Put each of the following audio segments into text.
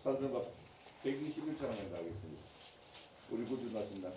찬송가 121장을 나가겠습니다. 우리 구주나신 날.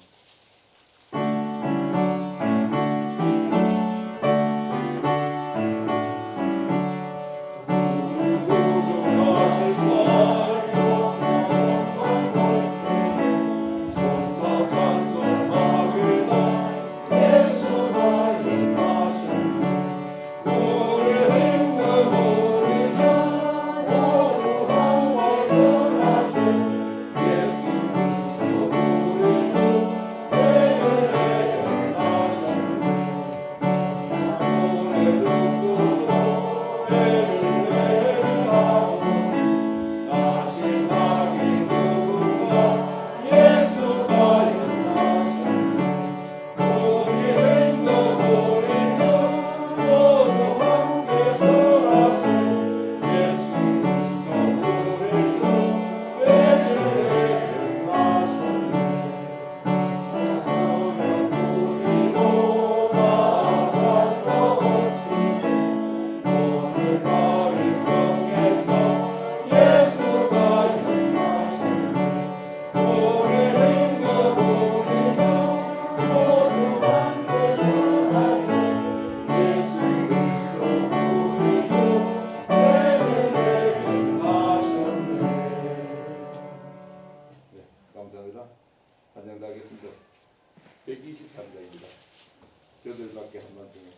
반영하겠습니다. 123장입니다. 저들밖에 한번 중에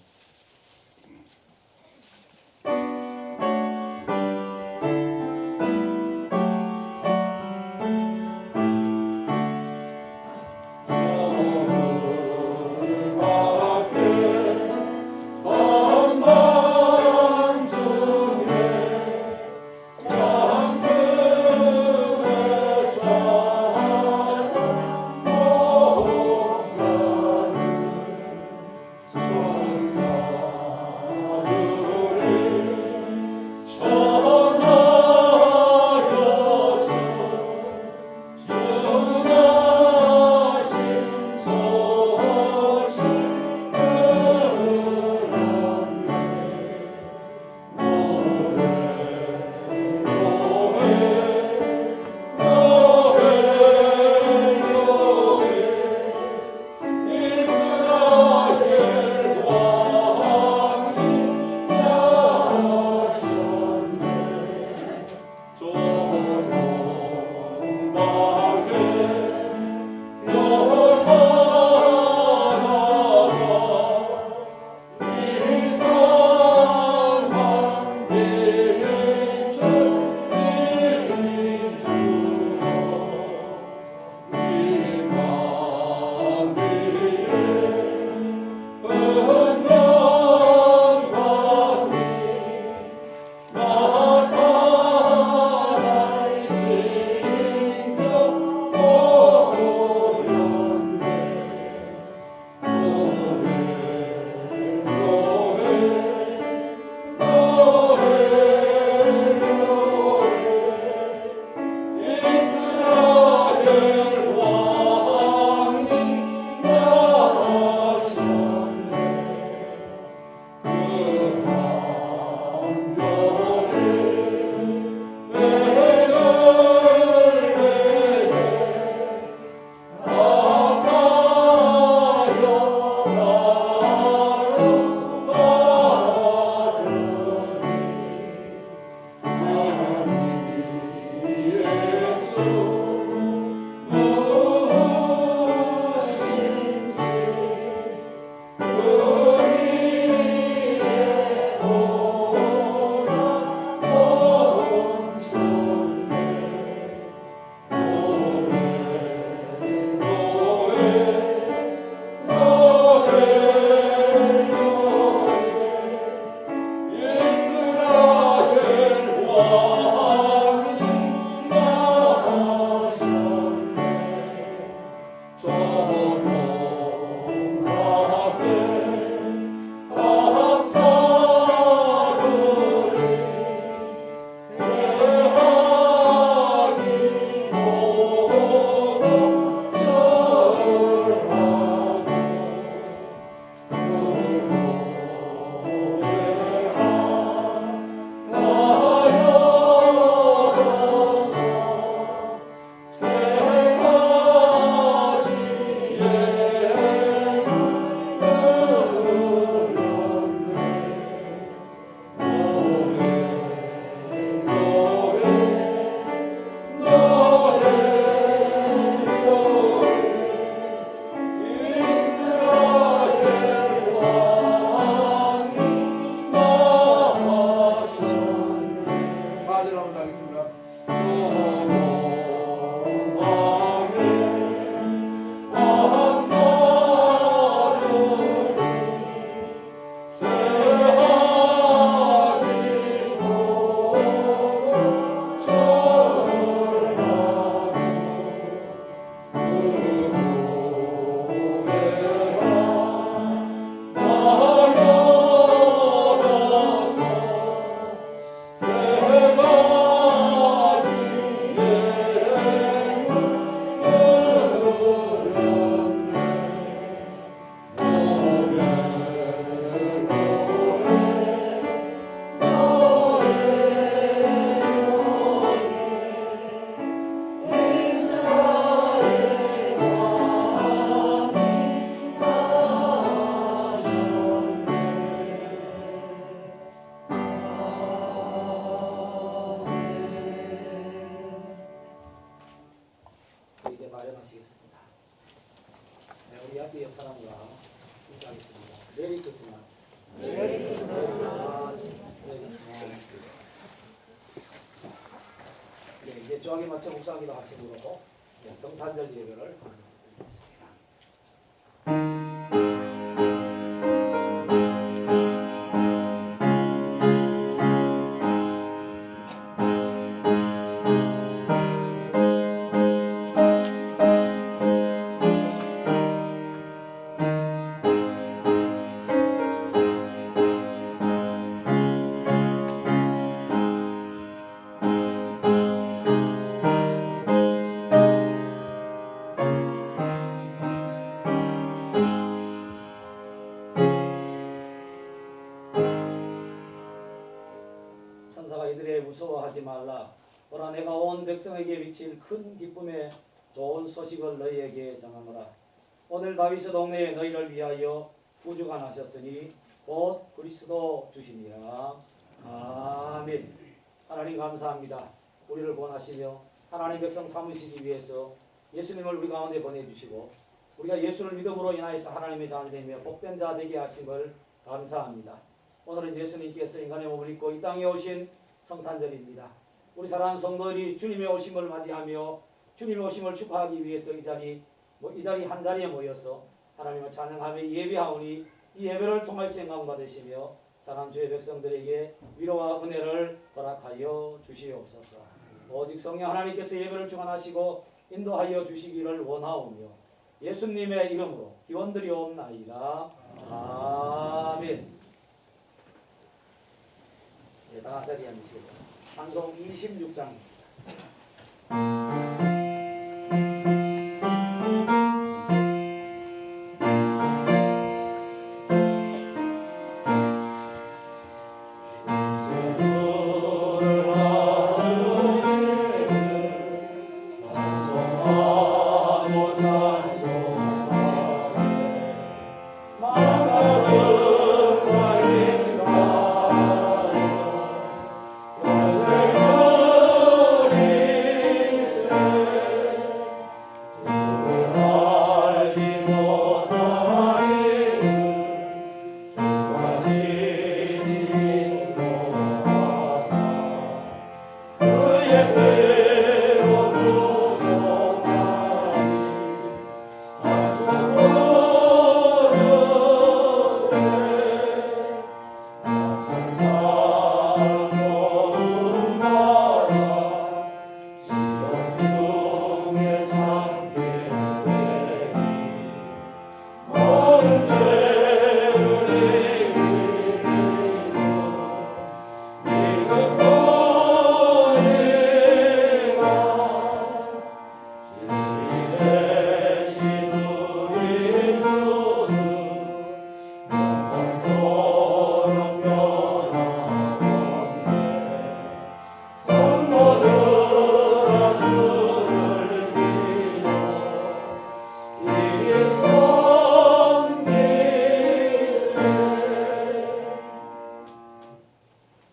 Oh 메리 크리스마스. 메리 크리스마스. 네, 이제 조항에 맞춰 묵상기도 하심으로 성탄절 예배를 하겠습니다. 천사가 이들의 무서워하지 말라. 보라 내가 온 백성에게 미칠 큰 기쁨의 좋은 소식을 너희에게 전하노라. 오늘 다윗의 동네에 너희를 위하여 구주가 나셨으니 곧 그리스도 주시니라. 아멘. 하나님 감사합니다. 우리를 권하시며 하나님 백성 삼으시기 위해서 예수님을 우리 가운데 보내주시고 우리가 예수를 믿음으로 인하여서 하나님의 자녀되며 복된 자 되게 하심을 감사합니다. 오늘은 예수님께서 인간의 몸을 입고 이 땅에 오신 성탄절입니다. 우리 사랑하는 성도들이 주님의 오심을 맞이하며 주님의 오심을 축하하기 위해서 이 자리 한 자리에 모여서 하나님을 찬양하며 예배하오니 이 예배를 통하여 영광 받으시며 사랑하는 주의 백성들에게 위로와 은혜를 허락하여 주시옵소서. 오직 성령 하나님께서 예배를 주관하시고 인도하여 주시기를 원하오며 예수님의 이름으로 기원드리옵나이다. 아멘. 네, 다 자리에 앉으시고 찬송 26장.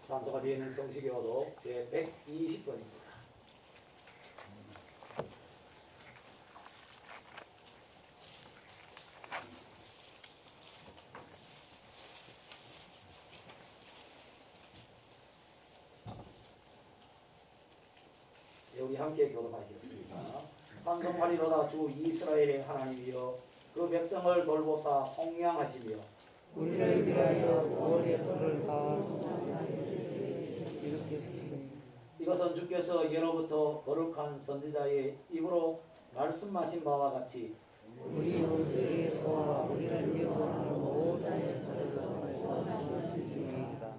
찬송가 뒤에 있는 성시교도 제 120번입니다. 우리 함께 교독하겠습니다. 찬송하리로다 주 이스라엘의 하나님이여 그 백성을 돌보사 속량하시며 우리를 위하여 구원의 불을 다 일으켰으니 이것은 주께서 예로부터 거룩한 선지자의 입으로 말씀하신 바와 같이 우리 원수에게서와 우리를 미워하는 모든 자들에게서 주님이다.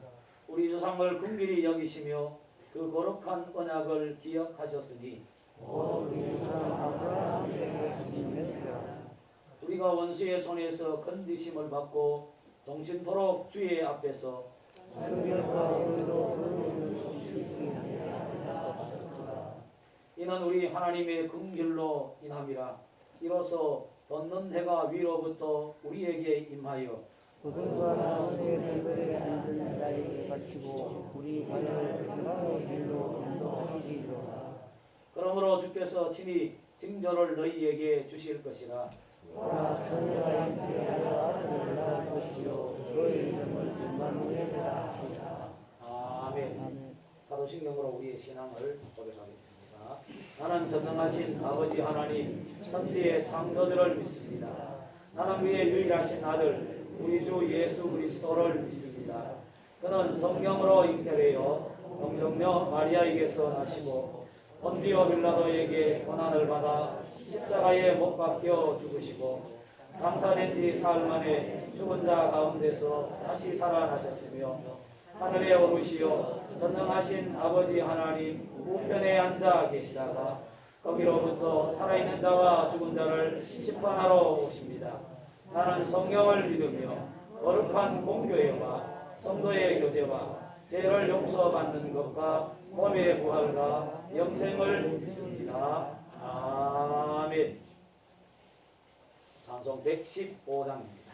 우리 조상을 긍휼히 여기시며 그 거룩한 언약을 기억하셨으니 우리 조상 아브라함에게 하신 맹세라. 우리가 원수의 손에서 건드심을 받고 정신토록 주의 앞에서 성결과 의로 돌아오는 수 있게 하셨도다. 이는 우리 하나님의 긍휼로 인함이라. 이로써 돋는 해가 위로부터 우리에게 임하여 그들과 자원의 그들의 앉은 자에게 바치고 우리 발을 평강의 길로 인도하시리로다. 그러므로 주께서 친히 징조를 너희에게 주실 것이라. 보라 처녀가 잉태하여 아들을 낳을 것이요 사도신경으로 우리의 신앙을 고백하겠습니다. 나는 전능하신 아버지 하나님 천지의 창조주를 믿습니다. 나는 그의 유일하신 아들 우리 주 예수 그리스도를 믿습니다. 그는 성령으로 잉태되어 동정녀 마리아에게서 나시고 본디오 빌라도에게 고난을 받아 십자가에 못 박혀 죽으시고 감사된 지 사흘 만에 죽은 자 가운데서 다시 살아나셨으며 하늘에 오르시어 전능하신 아버지 하나님 우편에 앉아 계시다가 거기로부터 살아있는 자와 죽은 자를 심판하러 오십니다. 나는 성령을 믿으며 거룩한 공교회와 성도의 교제와 죄를 용서받는 것과 몸의 부활과 영생을 믿습니다. 아멘. 찬송 115장입니다.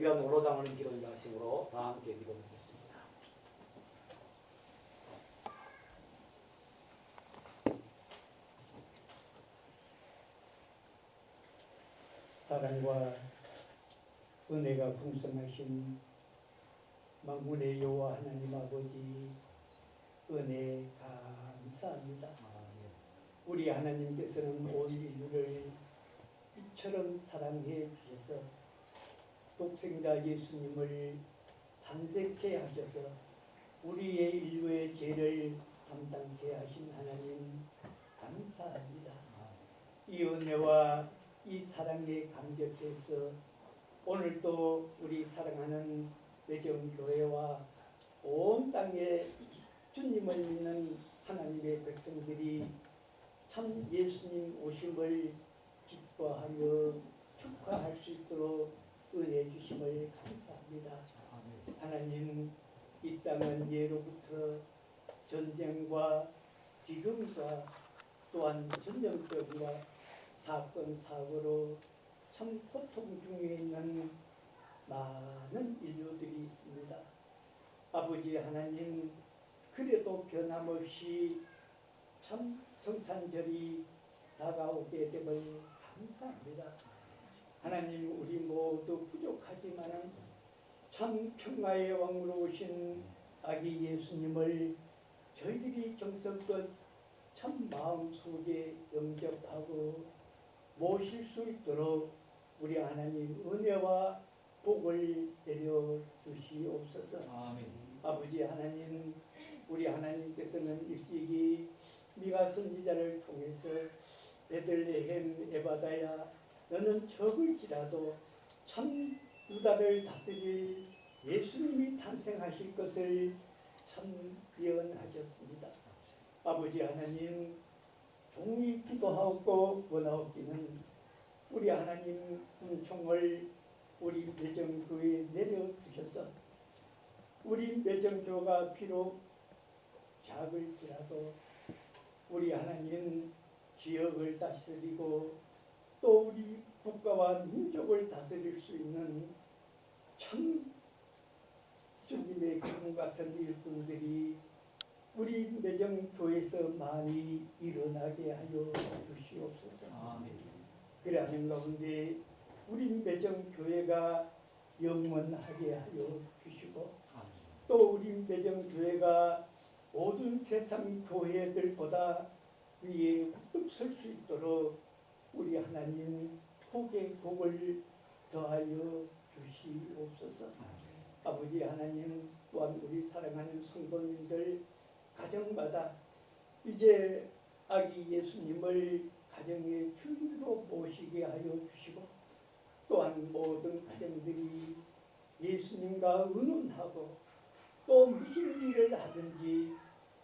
건귀한 올로당을 기도의 말씀으로 다 함께 기도드리겠습니다. 사랑과 은혜가 풍성하신 만군의 여호와 하나님 아버지 은혜 감사합니다. 우리 하나님께서는 온 인류를 이처럼 사랑해 주셔서 독생자 예수님을 탄생케 하셔서 우리의 인류의 죄를 담당케 하신 하나님 감사합니다. 이 은혜와 이 사랑에 감격해서 오늘도 우리 사랑하는 외정교회와 온 땅에 주님을 믿는 하나님의 백성들이 참 예수님 오심을 기뻐하며 축하할 수 있도록 은혜 주심을 감사합니다. 하나님, 이 땅은 예로부터 전쟁과 기근과 또한 전염병과 사건 사고로 참 고통 중에 있는 많은 인류들이 있습니다. 아버지 하나님, 그래도 변함없이 참 성탄절이 다가오게 됨을 감사합니다. 하나님, 우리 모두 부족하지만 참 평화의 왕으로 오신 아기 예수님을 저희들이 정성껏 참 마음속에 영접하고 모실 수 있도록 우리 하나님 은혜와 복을 내려 주시옵소서. 아멘. 아버지 하나님, 우리 하나님께서는 일찍이 미가 선지자를 통해서 베들레헴 에바다야 너는 적을지라도 참 유다를 다스릴 예수님이 탄생하실 것을 참 예언하셨습니다. 아버지 하나님, 종이 기도하고 원하옵기는 우리 하나님 은총을 우리 매정교회에 내려주셔서 우리 매정교가 비록 작을지라도 우리 하나님 지역을 다스리고 또 우리 국가와 민족을 다스릴 수 있는 참 주님의 기름 같은 일꾼들이 우리 매정교회에서 많이 일어나게 하여 주시옵소서. 그러하는 가운데 우리 매정교회가 영원하게 하여 주시고 또 우리 매정교회가 모든 세상 교회들보다 위에 우뚝 설 수 있도록 우리 하나님 복의 복을 더하여 주시옵소서. 아버지 하나님 또한 우리 사랑하는 성도님들 가정마다 이제 아기 예수님을 가정의 주인으로 모시게 하여 주시고 또한 모든 가정들이 예수님과 의논하고 또 무슨 일을 하든지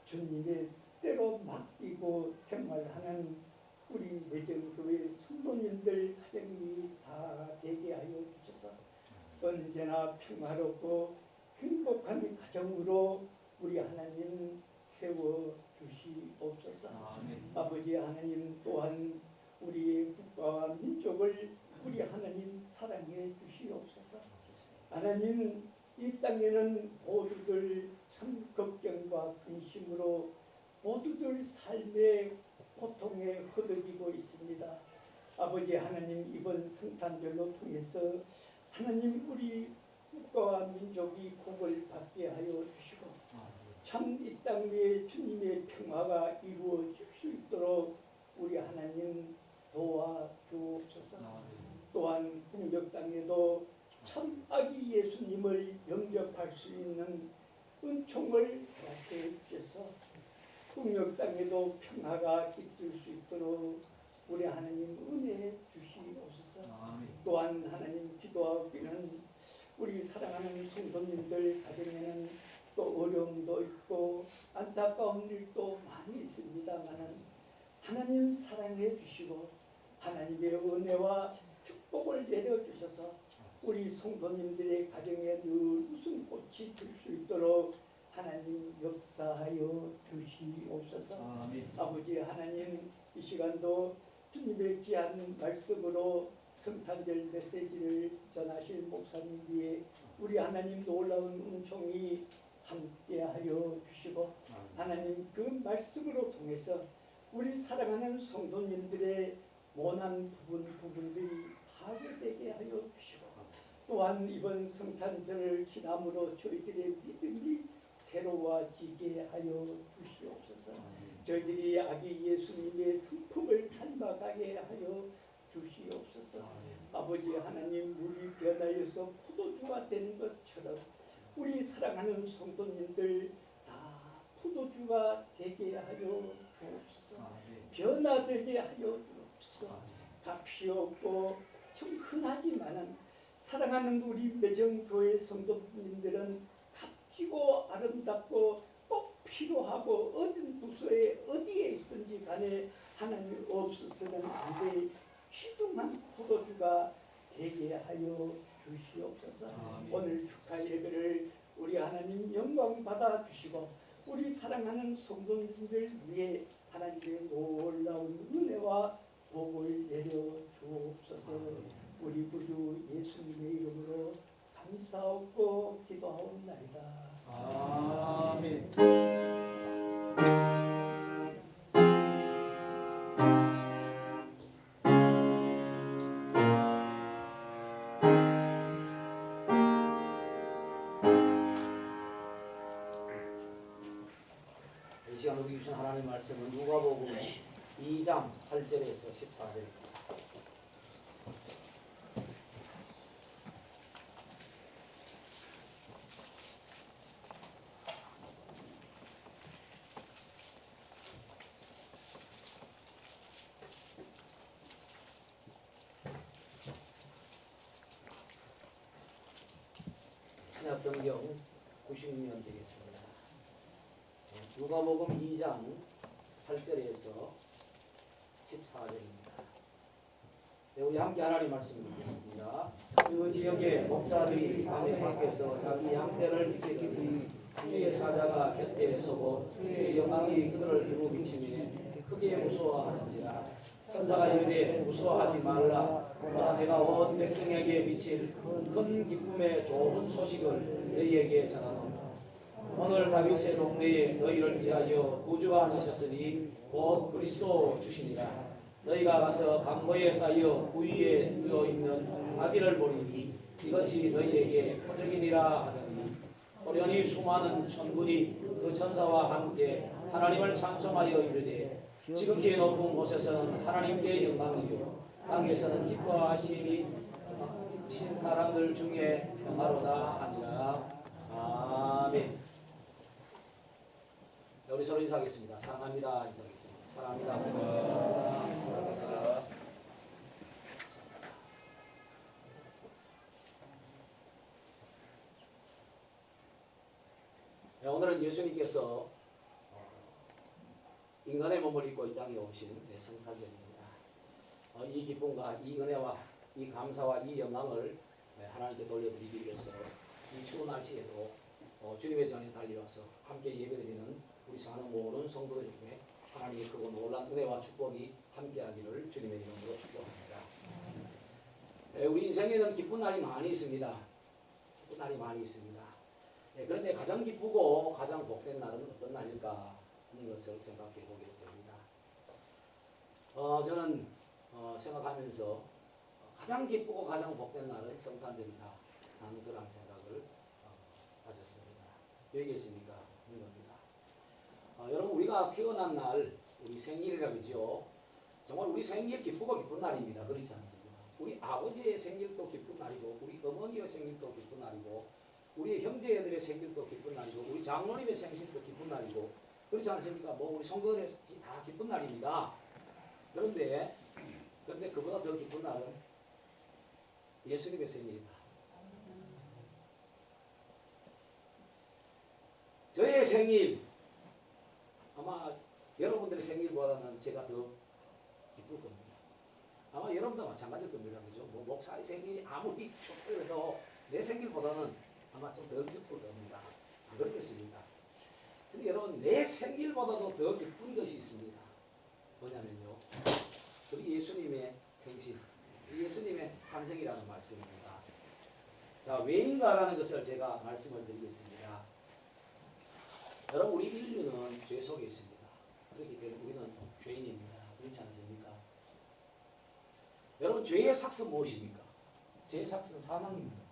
주님의 뜻대로 맡기고 생활하는 우리 매정교회 성도님들 가정이 다 되게 하여 주셔서 언제나 평화롭고 행복한 가정으로 우리 하나님 세워 주시옵소서. 아버지 하나님 또한 우리 국가와 민족을 우리 하나님 사랑해 주시옵소서. 하나님 이 땅에는 모두들 참 걱정과 근심으로 모두들 삶의 고통에 허덕이고 있습니다. 아버지 하나님 이번 성탄절로 통해서 하나님 우리 국가와 민족이 복을 받게 하여 주시고 참 이 땅에 주님의 평화가 이루어질 수 있도록 우리 하나님 도와주옵소서. 또한 북녘 땅에도 참 아기 예수님을 영접할 수 있는 은총을 허락해 주셔서 북녘 땅에도 평화가 깃들 수 있도록 우리 하나님 은혜 주시옵소서. 또한 하나님 기도하기는 우리 사랑하는 성도님들 가정에는 또 어려움도 있고 안타까운 일도 많이 있습니다만 하나님 사랑해 주시고 하나님의 은혜와 축복을 내려주셔서 우리 성도님들의 가정에 늘 웃음꽃이 필 수 있도록 하나님 역사하여 주시옵소서. 아버지 하나님 이 시간도 주님의 귀한 말씀으로 성탄절 메시지를 전하실 목사님 위에 우리 하나님 놀라운 은총이 함께하여 주시고 하나님 그 말씀으로 통해서 우리 사랑하는 성도님들의 모난 부분들이 파괴되게 하여 주시고 또한 이번 성탄절을 지남으로 저희들의 믿음이 새로워지게 하여 주시옵소서. 저희들이 아기 예수님의 성품을 닮아가게 하여 주시옵소서. 아버지 하나님 물이 변하여서 포도주가 되는 것처럼 우리 사랑하는 성도님들 다 포도주가 되게 하여 주옵소서. 변화되게 하여 주옵소서. 값이 없고 좀 흔하지만은 사랑하는 우리 매정교회 성도님들은 값지고 아름답고 꼭 필요하고 어떤 부서에 어디에 있든지 간에 하나님 없어서는 안 될 귀중한 포도주가 되게 하여 주시옵소서. 오늘 축하 예배를 우리 하나님 영광 받아 주시고 우리 사랑하는 성도님들 위해 하나님의 놀라운 은혜와 복을 내려 주옵소서. 우리 구주 예수님의 이름으로 감사하고 기도하옵나이다. 아멘. 이 시간 우리 주신 하나님 말씀은 누가복음 2장 8절에서 14절입니다. 신약성경 96년 되겠습니다. 누가복음 2장 8절에서 14절입니다. 네, 우리 함께 하나님 말씀 읽겠습니다. 그 지역의 목자들이 밤에 밖에서 자기 양떼를 지키니 주의 사자가 곁에 서고 주의 영광이 그들을 이루 비치니 크게 무서워하는지라. 천사가 이르되 무서워하지 말라. 보라 내가 온 백성에게 미칠 큰 기쁨의 좋은 소식을 너희에게 전하노라. 오늘 다윗의 동네에 너희를 위하여 구주가 나셨으니 곧 그리스도 주시니라. 너희가 가서 강보에 쌓여 구위에 누워있는 아기를 보리니 이것이 너희에게 표적이니라 하더니 호련히 수많은 천군이 그 천사와 함께 하나님을 찬송하여 이르되 지극히 높은 곳에서는 하나님께 영광이요 땅에서는 기뻐하시니 신 사람들 중에 평화로다 하니라. 아멘. 네, 우리 서로 인사하겠습니다. 사랑합니다. 인사하겠습니다. 사랑합니다. 네, 오늘은 예수님께서 인간의 몸을 입고 이 땅에 오신 성탄절입니다. 이 기쁨과 이 은혜와 이 감사와 이 영광을 하나님께 돌려드리기 위해서 이 추운 날씨에도 주님의 전에 달려와서 함께 예배드리는 우리 사는 모든 성도들에게 하나님의 크고 놀란 은혜와 축복이 함께하기를 주님의 이름으로 축복합니다. 우리 인생에는 기쁜 날이 많이 있습니다. 기쁜 날이 많이 있습니다. 그런데 가장 기쁘고 가장 복된 날은 어떤 날일까 하는 것을 생각해 보게 됩니다. 저는 생각하면서 가장 기쁘고 가장 복된 날은 성탄절이다 하는 그런 생각을 가졌습니다. 여기 계십니까? 있는 겁니다. 여러분 우리가 태어난 날 우리 생일이라고 그러죠. 정말 우리 생일 기쁘고 기쁜 날입니다. 그렇지 않습니까? 우리 아버지의 생일도 기쁜 날이고 우리 어머니의 생일도 기쁜 날이고 우리 형제들의 생일도 기쁜 날이고 우리 장로님의 생일도 기쁜 날이고 그렇지 않습니까? 우리 성도들의 다 기쁜 날입니다. 그런데 그보다 더 기쁜 날은 예수님의 생일이다. 저의 생일 아마 여러분들의 생일보다는 제가 더 기쁠 겁니다. 아마 여러분도 마찬가지일 겁니다. 그죠? 목사의 생일이 아무리 좋더라도 내 생일보다는 아마 좀 덜 기쁠 겁니다. 안 그렇겠습니까? 근데 여러분 내 생일보다도 더 기쁜 것이 있습니다. 뭐냐면요. 우리 예수님의 생신, 예수님의 탄생이라는 말씀입니다. 자, 왜인가라는 것을 제가 말씀을 드리겠습니다. 여러분 우리 인류는 죄 속에 있습니다. 그렇기 때문에 우리는 죄인입니다. 그렇지 않습니까? 여러분 죄의 삭은 무엇입니까? 죄의 삭은 사망입니다.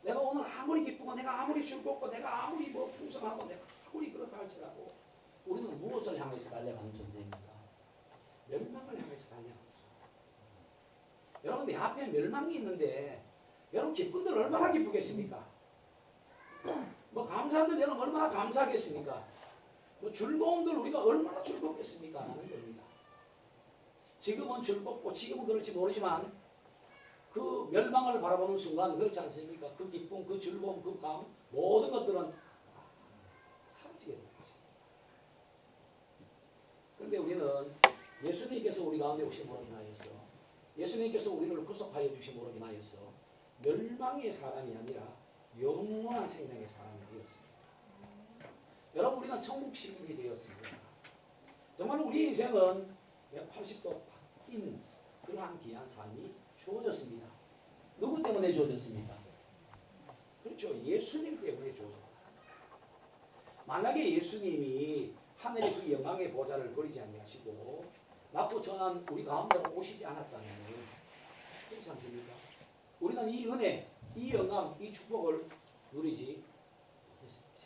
내가 오늘 아무리 기쁘고 내가 아무리 즐겁고 내가 아무리 풍성하고 내가 아무리 그렇다 할지라도 우리는 무엇을 향해서 달려가는 존재입니까? 멸망을 향해서 달려가는 존재. 여러분 내 앞에 멸망이 있는데 여러분 기쁜들 얼마나 기쁘겠습니까? 감사한들 여러분 얼마나 감사하겠습니까? 즐거움들 우리가 얼마나 즐겁겠습니까? 하는 겁니다. 지금은 즐겁고 지금은 그럴지 모르지만 그 멸망을 바라보는 순간 그렇지 않습니까? 그 기쁨, 그 즐거움, 그 감 모든 것들은 사라지게 되는 거죠. 그런데 우리는 예수님께서 우리 가운데 오심으로 인하여서 예수님께서 우리를 구속하여 주심으로 인하여서 멸망의 사람이 아니라 영원한 생명의 사람이 되었습니다. 여러분 우리는 천국 시민이 되었습니다. 정말 우리 인생은 180도 바뀐 그러한 귀한 삶이 주어졌습니다. 누구 때문에 주어졌습니까? 그렇죠. 예수님 때문에 주어졌다. 만약에 예수님이 하늘의 그 영광의 보좌를 버리지 아니하시고 낮고 천한 우리 가운데로 오시지 않았다면 그렇지 않습니까? 우리는 이 은혜, 이 영광, 이 축복을 누리지 못했습니다.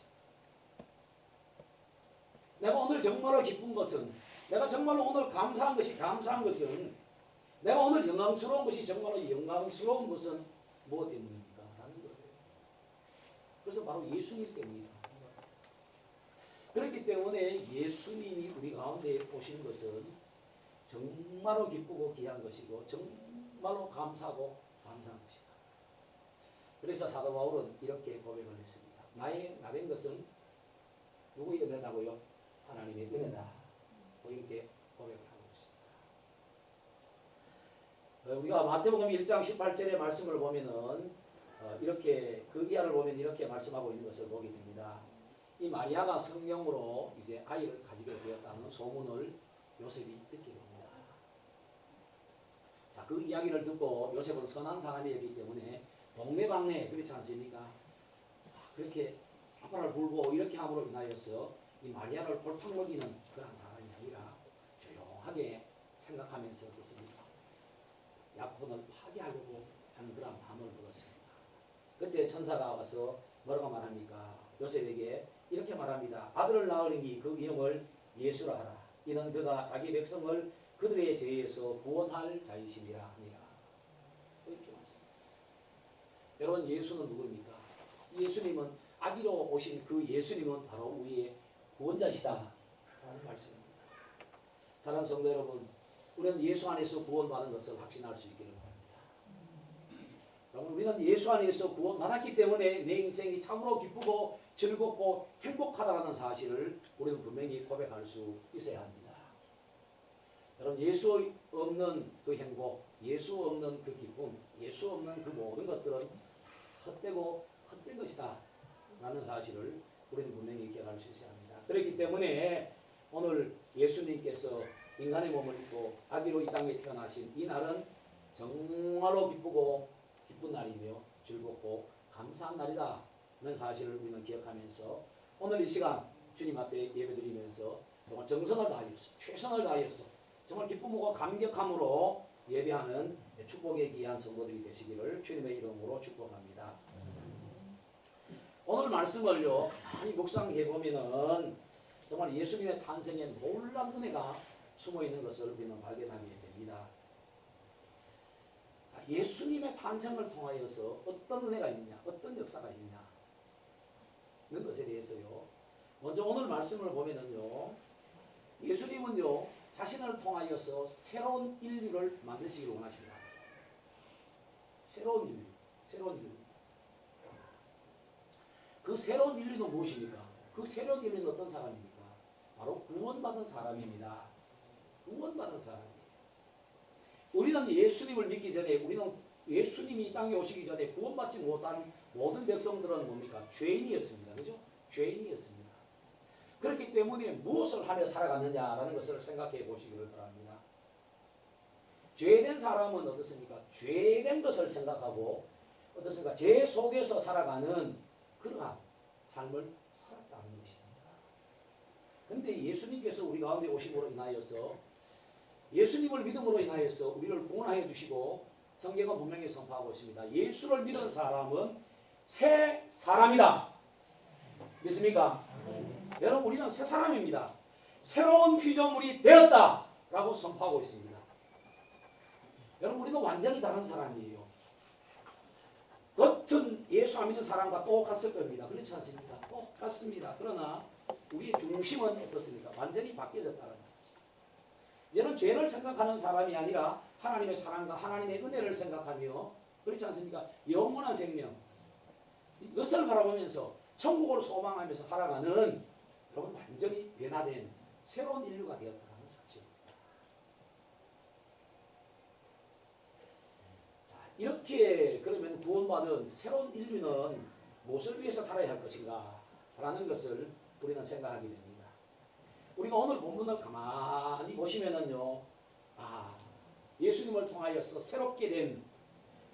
내가 오늘 정말로 기쁜 것은 내가 정말로 오늘 감사한 것은 내가 오늘 영광스러운 것이 정말로 영광스러운 것은 무엇 때문입니까? 라는 거예요. 그래서 바로 예수님 때문이다. 그렇기 때문에 예수님이 우리 가운데 오신 것은 정말로 기쁘고 귀한 것이고 정말로 감사하고 감사한 것이다. 그래서 사도 바울은 이렇게 고백을 했습니다. 나된 것은 누구의 은혜라고요? 하나님의 은혜다. 이렇게 고백을 하고 있습니다. 우리가 마태복음 1장 18절의 말씀을 보면은 이렇게 그 이하를 보면 이렇게 말씀하고 있는 것을 보게 됩니다. 이 마리아가 성령으로 이제 아이를 가지게 되었다는 소문을 요셉이 듣게 됩니다. 자, 그 이야기를 듣고 요셉은 선한 사람이었기 때문에 동네방네 그렇지 않습니까? 그렇게 아빠를 불고 이렇게 함으로 인하여서 이 마리아를 골탕 먹이는 그런 사람이 아니라 조용하게 생각하면서 어떻습니까? 약혼을 파기하려고 하는 그런 마음을 먹었습니다. 그때 천사가 와서 뭐라고 말합니까? 요셉에게 이렇게 말합니다. 아들을 낳으리니 그 이름을 예수라 하라. 이는 그가 자기 백성을 그들의 죄에서 구원할 자이심이라 하니라. 이렇게 말씀합니다. 여러분, 예수는 누구입니까? 예수님은 아기로 오신 그 예수님은 바로 우리의 구원자시다 라는 말씀입니다. 사랑하는 성도 여러분, 우리는 예수 안에서 구원받은 것을 확신할 수 있기를 바랍니다. 여러분, 우리는 예수 안에서 구원받았기 때문에 내 인생이 참으로 기쁘고 즐겁고 행복하다는 사실을 우리는 분명히 고백할 수 있어야 합니다. 여러분, 예수 없는 그 행복, 예수 없는 그 기쁨, 예수 없는 그 모든 것들은 헛되고 헛된 것이다 라는 사실을 우리는 분명히 기억할 수 있어야 합니다. 그렇기 때문에 오늘 예수님께서 인간의 몸을 입고 아기로 이 땅에 태어나신 이 날은 정말로 기쁘고 기쁜 날이며 즐겁고 감사한 날이다 라는 사실을 우리는 기억하면서 오늘 이 시간 주님 앞에 예배드리면서 정말 정성을 다하였어, 최선을 다하였어, 정말 기쁨과 감격함으로 예배하는 축복의 귀한 성도들이 되시기를 주님의 이름으로 축복합니다. 오늘 말씀을요 가만히 묵상해 보면은 정말 예수님의 탄생에 놀라운 은혜가 숨어 있는 것을 우리는 발견하게 됩니다. 자, 예수님의 탄생을 통하여서 어떤 은혜가 있느냐, 어떤 역사가 있느냐 는 것에 대해서요. 먼저 오늘 말씀을 보면은요, 예수님은요 자신을 통하여서 새로운 인류를 만드시기를 원하신다. 새로운 인류, 새로운 인류. 그 새로운 인류는 무엇입니까? 그 새로운 인류는 어떤 사람입니까? 바로 구원받은 사람입니다. 구원받은 사람이에요. 우리는 예수님을 믿기 전에, 우리는 예수님이 이 땅에 오시기 전에 구원받지 못한 모든 백성들은 뭡니까? 죄인이었습니다. 그죠? 죄인이었습니다. 그렇기 때문에 무엇을 하며 살아갔느냐라는 것을 생각해 보시기를 바랍니다. 죄된 사람은 어떻습니까? 죄된 것을 생각하고 어떻습니까? 죄 속에서 살아가는 그러한 삶을 살았다는 것입니다. 그런데 예수님께서 우리 가운데 오심으로 인하여서 예수님을 믿음으로 인하여서 우리를 구원하여 주시고 성경은 분명히 선포하고 있습니다. 예수를 믿은 사람은 새 사람이다. 믿습니까? 여러분, 우리는 새 사람입니다. 새로운 피조물이 되었다라고 선포하고 있습니다. 여러분, 우리는 완전히 다른 사람이에요. 겉은 예수 안 믿는 사람과 똑같을 겁니다. 그렇지 않습니까? 똑같습니다. 그러나 우리의 중심은 어떻습니까? 완전히 바뀌어졌다는 것이죠. 이제는 죄를 생각하는 사람이 아니라 하나님의 사랑과 하나님의 은혜를 생각하며, 그렇지 않습니까? 영원한 생명, 이것을 바라보면서 천국을 소망하면서 살아가는, 여러분, 완전히 변화된 새로운 인류가 되었다는 사실입니다. 자, 이렇게 그러면 구원받은 새로운 인류는 무엇을 위해서 살아야 할 것인가 라는 것을 우리는 생각하게 됩니다. 우리가 오늘 본문을 가만히 보시면은요, 예수님을 통하여서 새롭게 된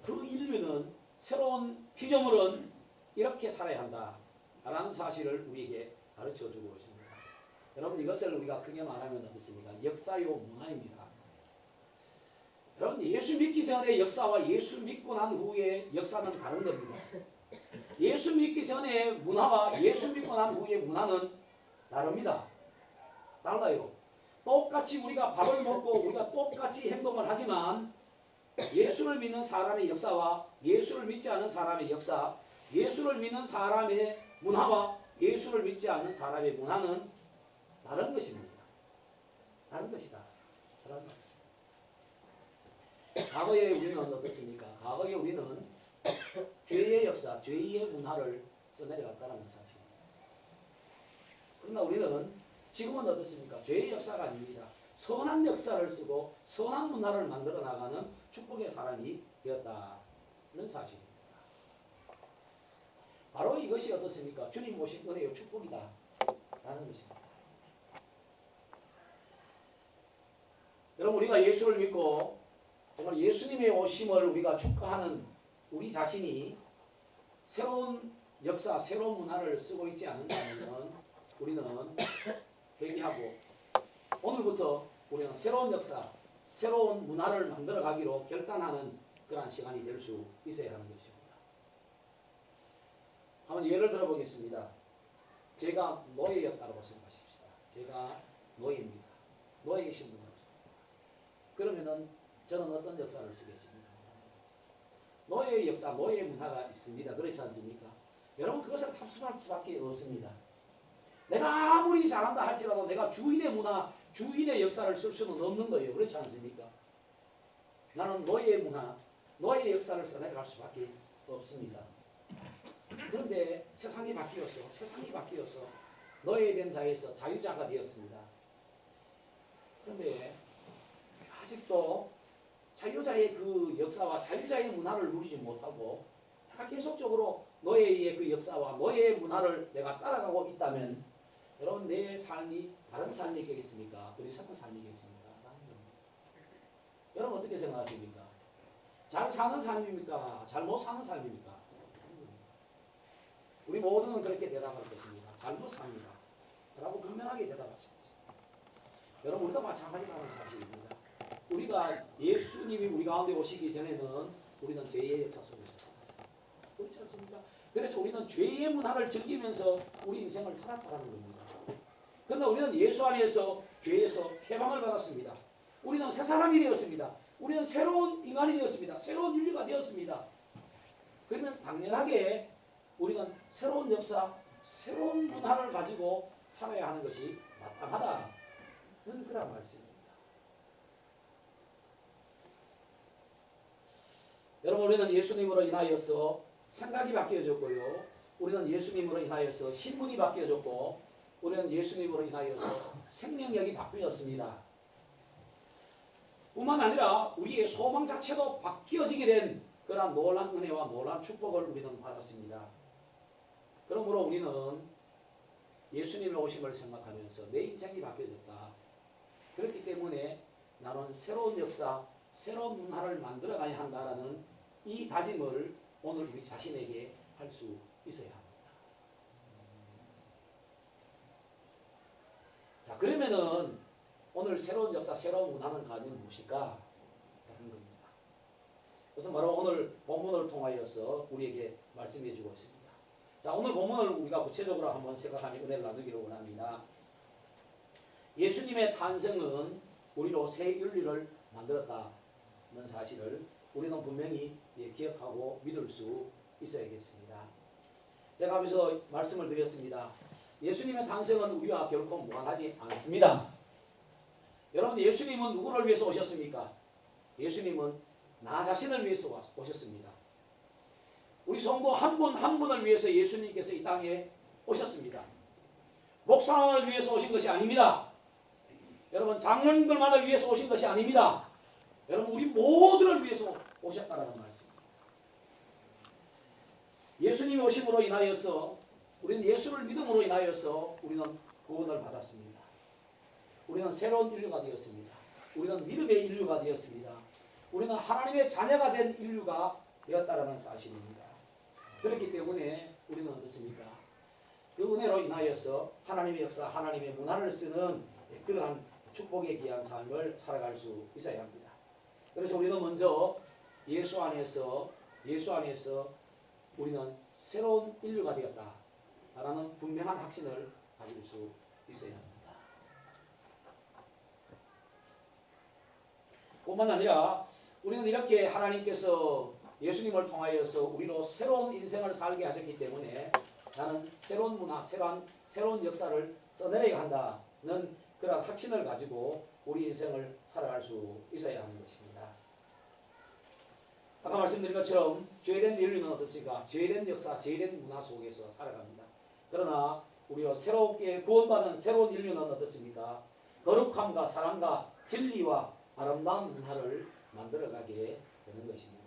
그 인류는, 새로운 피조물은 이렇게 살아야 한다 라는 사실을 우리에게 가르쳐주고 있습니다. 여러분, 이것을 우리가 크게 말하면 어떻습니까? 역사요 문화입니다. 여러분, 예수 믿기 전의 역사와 예수 믿고 난 후의 역사는 다른 겁니다. 예수 믿기 전의 문화와 예수 믿고 난 후의 문화는 다릅니다. 달라요. 똑같이 우리가 밥을 먹고 우리가 똑같이 행동을 하지만 예수를 믿는 사람의 역사와 예수를 믿지 않은 사람의 역사, 예수를 믿는 사람의 문화와 예수를 믿지 않는 사람의 문화는 다른 것입니다. 다른 것이다. 다른 것이다. 과거에 우리는 어떻습니까? 과거에 우리는 죄의 역사, 죄의 문화를 써내려갔다는 사실입니다. 그러나 우리는 지금은 어떻습니까? 죄의 역사가 아닙니다. 선한 역사를 쓰고 선한 문화를 만들어 나가는 축복의 사람이 되었다는 사실입니다. 바로 이것이 어떻습니까? 주님 오신 은혜의 축복이다 라는 것입니다. 여러분, 우리가 예수를 믿고 정말 예수님의 오심을 우리가 축하하는 우리 자신이 새로운 역사, 새로운 문화를 쓰고 있지 않는다면 우리는 회개하고 오늘부터 우리는 새로운 역사, 새로운 문화를 만들어 가기로 결단하는 그러한 시간이 될 수 있어야 하는 것입니다. 한번 예를 들어 보겠습니다. 제가 노예였다고 생각하십시다. 제가 노예입니다. 노예의 신분으로 삽니다. 그러면은 저는 어떤 역사를 쓰겠습니까? 노예의 역사, 노예의 문화가 있습니다. 그렇지 않습니까? 여러분, 그것을 탑승할 수밖에 없습니다. 내가 아무리 잘한다 할지라도 내가 주인의 문화, 주인의 역사를 쓸 수는 없는 거예요. 그렇지 않습니까? 나는 노예의 문화, 노예의 역사를 써내려갈 수밖에 없습니다. 그런데 세상이 바뀌어서 노예된 자에서 자유자가 되었습니다. 그런데 아직도 자유자의 그 역사와 자유자의 문화를 누리지 못하고 내가 계속적으로 노예의 그 역사와 노예의 문화를 내가 따라가고 있다면 여러분, 내 삶이 다른 삶이겠습니까? 어리석은 삶이겠습니까? 여러분, 어떻게 생각하십니까? 잘 사는 삶입니까? 잘못 사는 삶입니까? 우리 모두는 그렇게 대답할 것입니다. 잘못 삽니다 라고 분명하게 대답하실 것입니다. 여러분, 우리도 마찬가지라는 사실입니다. 우리가 예수님이 우리 가운데 오시기 전에는 우리는 죄의 역사 속에서 살았습니다. 그렇지 않습니까? 그래서 우리는 죄의 문화를 즐기면서 우리 인생을 살았다는 겁니다. 그러나 우리는 예수 안에서 죄에서 해방을 받았습니다. 우리는 새 사람이 되었습니다. 우리는 새로운 인간이 되었습니다. 새로운 인류가 되었습니다. 그러면 당연하게 우리는 새로운 역사, 새로운 문화를 가지고 살아야 하는 것이 마땅하다는 그런 말씀입니다. 여러분, 우리는 예수님으로 인하여서 생각이 바뀌어졌고요. 우리는 예수님으로 인하여서 신분이 바뀌어졌고 우리는 예수님으로 인하여서 생명력이 바뀌었습니다. 뿐만 아니라 우리의 소망 자체도 바뀌어지게 된 그러한 놀라운 은혜와 놀라운 축복을 우리는 받았습니다. 그러므로 우리는 예수님의 오심을 생각하면서 내 인생이 바뀌어졌다. 그렇기 때문에 나는 새로운 역사, 새로운 문화를 만들어가야 한다라는 이 다짐을 오늘 우리 자신에게 할 수 있어야 합니다. 자, 그러면은 오늘 새로운 역사, 새로운 문화는 과연 무엇일까? 하는 겁니다. 그래서 바로 오늘 본문을 통하여서 우리에게 말씀해 주고 있습니다. 자, 오늘 본문을 우리가 구체적으로 한번 생각하며 은혜를 나누기를 원합니다. 예수님의 탄생은 우리로 새 인류를 만들었다는 사실을 우리는 분명히 기억하고 믿을 수 있어야겠습니다. 제가 앞에서 말씀을 드렸습니다. 예수님의 탄생은 우리와 결코 무관하지 않습니다. 여러분, 예수님은 누구를 위해서 오셨습니까? 예수님은 나 자신을 위해서 오셨습니다. 우리 성도 한 분 한 분을 위해서 예수님께서 이 땅에 오셨습니다. 목사를 위해서 오신 것이 아닙니다. 여러분, 장로님들만을 위해서 오신 것이 아닙니다. 여러분, 우리 모두를 위해서 오셨다는 말씀입니다. 예수님이 오심으로 인하여서 우리는 예수를 믿음으로 인하여서 우리는 구원을 받았습니다. 우리는 새로운 인류가 되었습니다. 우리는 믿음의 인류가 되었습니다. 우리는 하나님의 자녀가 된 인류가 되었다는 사실입니다. 그렇기 때문에 우리는 어떻습니까? 그 은혜로 인하여서 하나님의 역사, 하나님의 문화를 쓰는 그러한 축복에 귀한 삶을 살아갈 수 있어야 합니다. 그래서 우리는 먼저 예수 안에서 우리는 새로운 인류가 되었다라는 분명한 확신을 가질 수 있어야 합니다. 뿐만 아니라 우리는 이렇게 하나님께서 예수님을 통하여서 우리로 새로운 인생을 살게 하셨기 때문에 나는 새로운 문화, 새로운 역사를 써내려야 한다는 그런 확신을 가지고 우리 인생을 살아갈 수 있어야 하는 것입니다. 아까 말씀드린 것처럼 죄된 인류는 어떻습니까? 죄된 역사, 죄된 문화 속에서 살아갑니다. 그러나 우리가 새롭게 구원받은 새로운 인류는 어떻습니까? 거룩함과 사랑과 진리와 아름다운 문화를 만들어가게 되는 것입니다.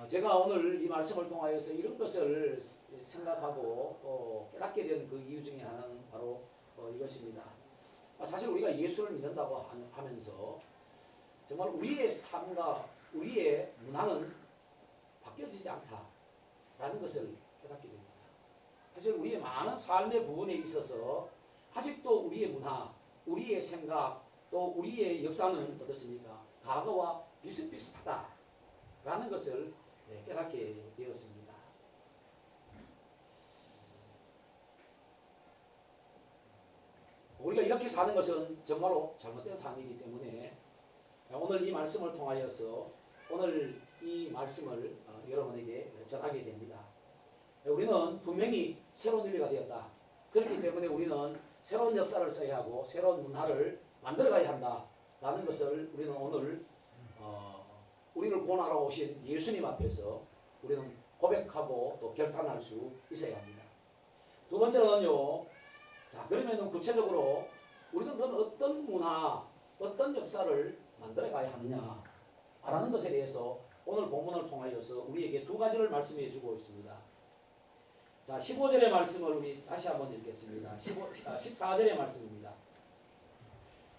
제가 오늘 이 말씀을 통하여서 이런 것을 생각하고 또 깨닫게 된 그 이유 중에 하나는 바로 이것입니다. 사실 우리가 예수를 믿는다고 하면서 정말 우리의 삶과 우리의 문화는 바뀌어지지 않다라는 것을 깨닫게 됩니다. 사실 우리의 많은 삶의 부분에 있어서 아직도 우리의 문화, 우리의 생각, 또 우리의 역사는 어떻습니까? 과거와 비슷비슷하다라는 것을 깨닫게 되었습니다. 우리가 이렇게 사는 것은 정말로 잘못된 삶이기 때문에 오늘 이 말씀을 통하여서 오늘 이 말씀을 여러분에게 전하게 됩니다. 우리는 분명히 새로운 인류가 되었다. 그렇기 때문에 우리는 새로운 역사를 써야 하고 새로운 문화를 만들어가야 한다라는 것을 우리는 오늘 우리를 구원하러 오신 예수님 앞에서 우리는 고백하고 또 결단할 수 있어야 합니다. 두 번째는요. 자, 그러면 구체적으로 우리는 그럼 어떤 문화, 어떤 역사를 만들어가야 하느냐라는 것에 대해서 오늘 본문을 통하여서 우리에게 두 가지를 말씀해 주고 있습니다. 자, 15절의 말씀을 우리 다시 한번 읽겠습니다. 14절의 말씀입니다.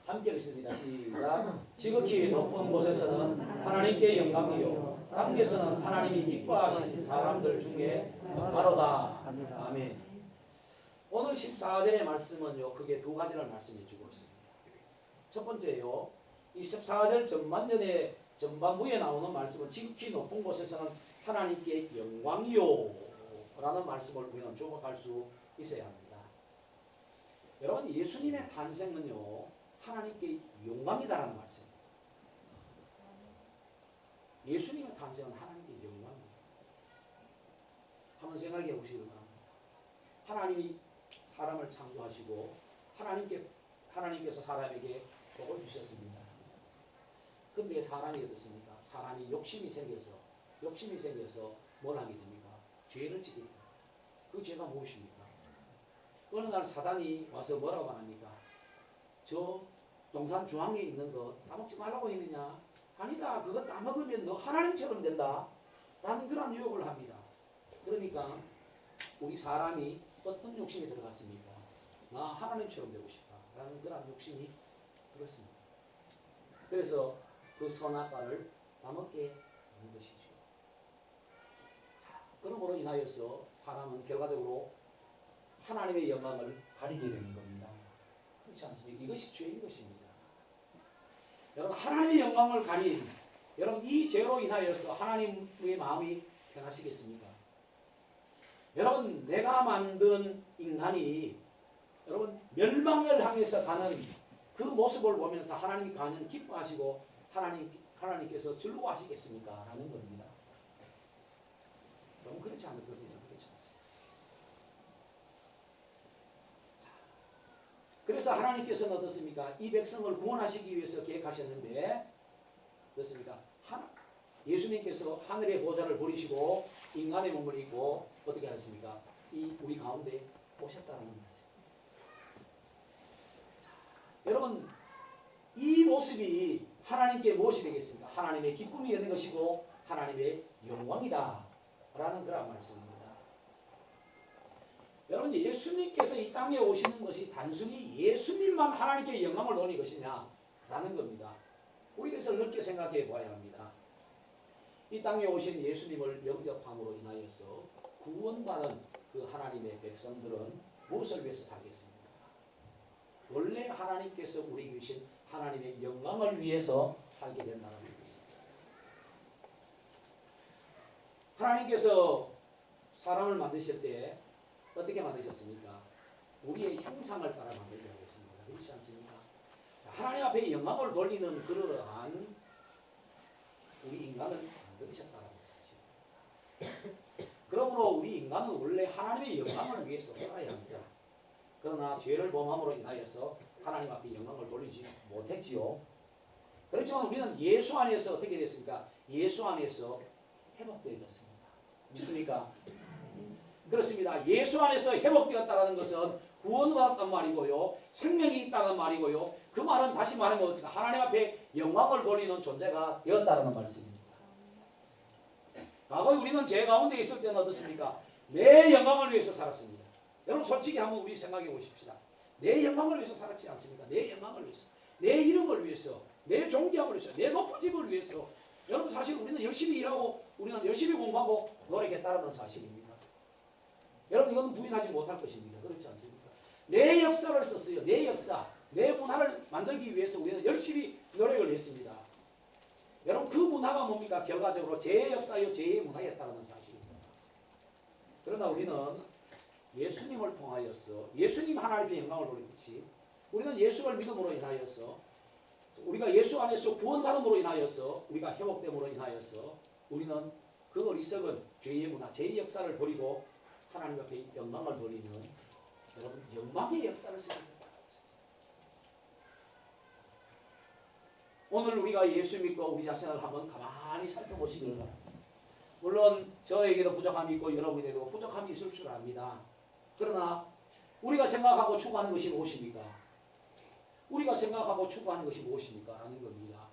함께 읽습니다. 시작. 지극히 높은 곳에서는 하나님께 영광이요 땅에서는 하나님이 기뻐하신 사람들 중에 바로다. 아멘. 오늘 14절의 말씀은요, 크게 두 가지를 말씀해 주고 있습니다. 첫 번째요, 이 14절 전반부에 나오는 말씀은 지극히 높은 곳에서는 하나님께 영광이요 라는 말씀을 우리는 주목할 수 있어야 합니다. 여러분, 예수님의 탄생은요, 하나님께 영광이다라는 말씀입니다. 예수님의 탄생은 하나님께 영광이에요. 한번 생각해 보시기 바랍니다. 하나님이 사람을 창조하시고 하나님께서 사람에게 복을 주셨습니다. 근데 사람이 어떻습니까? 사람이 욕심이 생겨서 뭘 하게 됩니까? 죄를 지게 됩니다. 그 죄가 무엇입니까? 어느 날 사단이 와서 뭐라고 합니까? 저 동산 중앙에 있는 거 따먹지 말라고 했느냐? 아니다. 그거 따먹으면 너 하나님처럼 된다. 라는 그런 유혹을 합니다. 그러니까 우리 사람이 어떤 욕심이 들어갔습니까? 나 하나님처럼 되고 싶다. 라는 그런 욕심이 들었습니다. 그래서 그 선악과를 따먹게 하는 것이죠. 자, 그러므로 인하여서 사람은 결과적으로 하나님의 영광을 가리게 되는 겁니다. 그렇지 않습니까? 이것이 죄인 것입니다. 여러분, 하나님의 영광을 가린 여러분, 이 죄로 인하여서 하나님의 마음이 변하시겠습니까? 여러분, 내가 만든 인간이 여러분 멸망을 향해서 가는 그 모습을 보면서 하나님이 과연 기뻐하시고 하나님께서 즐거워하시겠습니까? 라는 겁니다. 너무 그렇지 않거든요. 그렇지 않습니다. 자, 그래서 하나님께서는 어떻습니까? 이 백성을 구원하시기 위해서 계획하셨는데 어떻습니까? 예수님께서 하늘의 보좌를 버리시고 인간의 몸을 입고 어떻게 하셨습니까? 이 우리 가운데 오셨다는 말씀. 여러분, 이 모습이 하나님께 무엇이 되겠습니까? 하나님의 기쁨이 되는 것이고 하나님의 영광이다 라는 그런 말씀입니다. 여러분, 예수님께서 이 땅에 오시는 것이 단순히 예수님만 하나님께 영광을 돌릴 것이냐 라는 겁니다. 우리에서 넓게 생각해 보아야 합니다. 이 땅에 오신 예수님을 영접함으로 인하여서 구원받은 그 하나님의 백성들은 무엇을 위해서 살겠습니까? 원래 하나님께서 우리 계신 하나님의 영광을 위해서 살게 된다는 것입니다. 하나님께서 사람을 만드실 때 어떻게 만드셨습니까? 우리의 형상을 따라 만들려고 했습니다. 그렇지 않습니까? 하나님 앞에 영광을 돌리는 그러한 우리 인간을 만드셨다는 사실. 그러므로 우리 인간은 원래 하나님의 영광을 위해서 살아야 합니다. 그러나 죄를 범함으로 인하여서 하나님 앞에 영광을 돌리지 못했지요. 그렇지만 우리는 예수 안에서 어떻게 됐습니까? 예수 안에서 회복되었습니다. 믿습니까? 그렇습니다. 예수 안에서 회복되었다는 것은 구원받았단 말이고요. 생명이 있다는 말이고요. 그 말은 다시 말하면 어떻습니까? 하나님 앞에 영광을 돌리는 존재가 되었다는 말씀입니다. 과거에 우리는 죄 가운데 있을 때는 어떻습니까? 내 영광을 위해서 살았습니다. 여러분 솔직히 한번 우리 생각해 보십시다. 내 영광을 위해서 살았지 않습니까? 내 영광을 위해서, 내 이름을 위해서, 내 존귀함을 위해서, 내 높아짐을 위해서. 여러분 사실 우리는 열심히 일하고 우리는 열심히 공부하고 노력했다는 사실입니다. 여러분 이건 부인하지 못할 것입니다. 그렇지 않습니까? 내 역사를 썼어요. 내 역사, 내 문화를 만들기 위해서 우리는 열심히 노력을 했습니다. 여러분 그 문화가 뭡니까? 결과적으로 제 역사요 제 문화였다는 사실입니다. 그러나 우리는 예수님을 통하여서 예수님 하나님의 영광을 돌리듯이 우리는 예수를 믿음으로 인하여서 우리가 예수 안에서 구원받음으로 인하여서 우리가 회복됨으로 인하여서 우리는 그 어리석은 죄의 문화, 죄의 역사를 버리고 하나님 앞에 영광을 돌리는 여러분 영광의 역사를 쓰게 된다. 오늘 우리가 예수 믿고 우리 자신을 한번 가만히 살펴보시기를 바랍니다. 물론 저에게도 부족함이 있고 여러분에게도 부족함이 있을 줄 압니다. 그러나 우리가 생각하고 추구하는 것이 무엇입니까? 우리가 생각하고 추구하는 것이 무엇입니까? 라는 겁니다.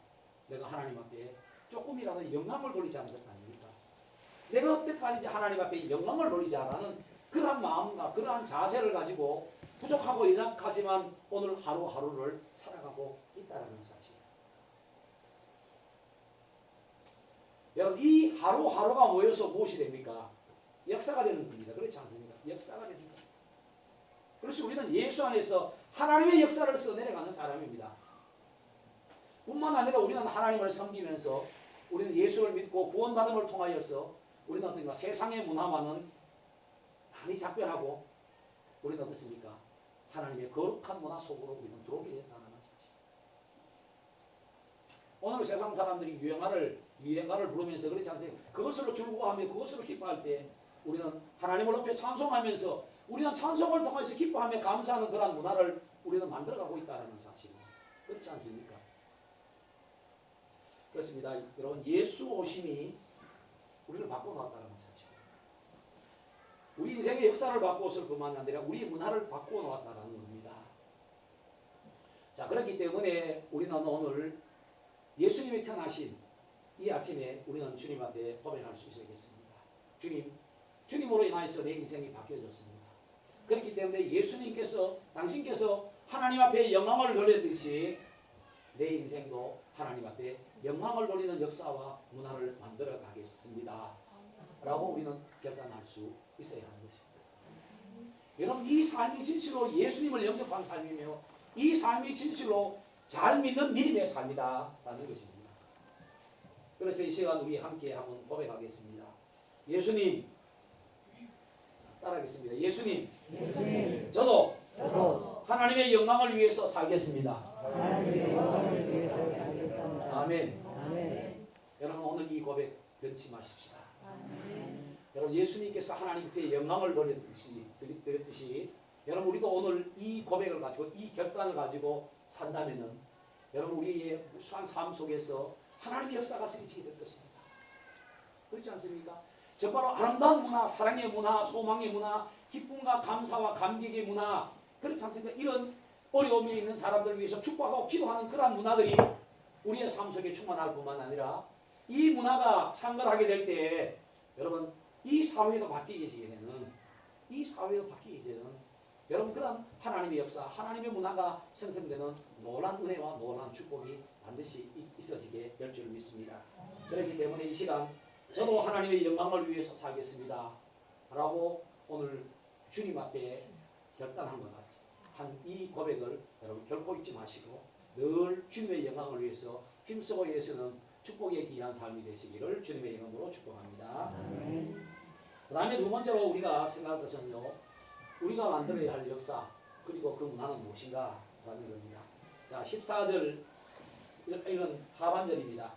내가 하나님 앞에 조금이라도 영광을 돌리지 않는 것 아닙니까? 내가 어때까지 하나님 앞에 영광을 돌리자라는 그러한 마음과 그러한 자세를 가지고 부족하고 연약하지만 오늘 하루하루를 살아가고 있다는 사실. 여러분 이 하루하루가 모여서 무엇이 됩니까? 역사가 되는 겁니다. 그렇지 않습니까? 역사가 됩니다. 그래서 우리는 예수 안에서 하나님의 역사를 써내려가는 사람입니다. 뿐만 아니라 우리는 하나님을 섬기면서 우리는 예수를 믿고 구원받음을 통하여서 우리는 어떻습니까? 세상의 문화와는 많이 작별하고 우리는 어떻습니까? 하나님의 거룩한 문화 속으로 우리는 들어오게 된다는 사실. 오늘 세상 사람들이 유행가를 부르면서 그렇지 않습니까? 그것으로 즐거워하며 그것으로 기뻐할 때 우리는 하나님을 높여 찬송하면서 우리는 찬송을 통해서 기뻐하며 감사하는 그런 문화를 우리는 만들어가고 있다는 사실입니다. 그렇지 않습니까? 그렇습니다. 여러분 예수 오심이 우리를 바꿔놓았다는 사실. 우리 인생의 역사를 바꾸었을 뿐만 아니라 우리 문화를 바꿔놓았다는 겁니다. 자 그렇기 때문에 우리는 오늘 예수님이 태어나신 이 아침에 우리는 주님 앞에 고백할 수 있겠습니다. 주님으로 인하여서 내 인생이 바뀌어졌습니다. 그렇기 때문에 예수님께서 당신께서 하나님 앞에 영광을 돌리듯이 내 인생도 하나님 앞에 영광을 돌리는 역사와 문화를 만들어 가겠습니다. 라고 우리는 결단할 수 있어야 하는 것입니다. 여러분 이 삶이 진실로 예수님을 영접한 삶이며 이 삶이 진실로 잘 믿는 믿음의 삶이다 라는 것입니다. 그래서 이 시간 우리 함께 한번 고백하겠습니다. 예수님 따라하겠습니다. 예수님, 저도 하나님의 영광을 위해서 살겠습니다. 하나님의 영광을 위해서 살겠습니다. 아멘. 아멘. 여러분 오늘 이 고백 변치 마십시다. 여러분 예수님께서 하나님께 영광을 드렸듯이 여러분 우리도 오늘 이 고백을 가지고 이 결단을 가지고 산다면은 여러분 우리의 무수한 삶 속에서 하나님의 역사가 생기게 될 것입니다. 그렇지 않습니까? 정말로 아름다운 문화, 사랑의 문화, 소망의 문화, 기쁨과 감사와 감격의 문화, 그렇지 않습니까? 이런 어려움에 있는 사람들을 위해서 축복하고 기도하는 그러한 문화들이 우리의 삶 속에 충만할 뿐만 아니라 이 문화가 창궐하게 될 때 여러분 이 사회도 바뀌게 되는 여러분 그런 하나님의 역사, 하나님의 문화가 생성되는 놀라운 은혜와 놀라운 축복이 반드시 있어지게 될 줄 믿습니다. 그렇기 때문에 이 시간 저도 하나님의 영광을 위해서 살겠습니다 라고 오늘 주님 앞에 결단한 것 같이 한 이 고백을 여러분 결코 잊지 마시고 늘 주님의 영광을 위해서 힘쓰고 위해서는 축복의 귀한 삶이 되시기를 주님의 이름으로 축복합니다. 그 다음에 두 번째로 우리가 생각할 것은요, 우리가 만들어야 할 역사 그리고 그 문화는 무엇인가 라는 겁니다. 자 14절 이건 하반절입니다.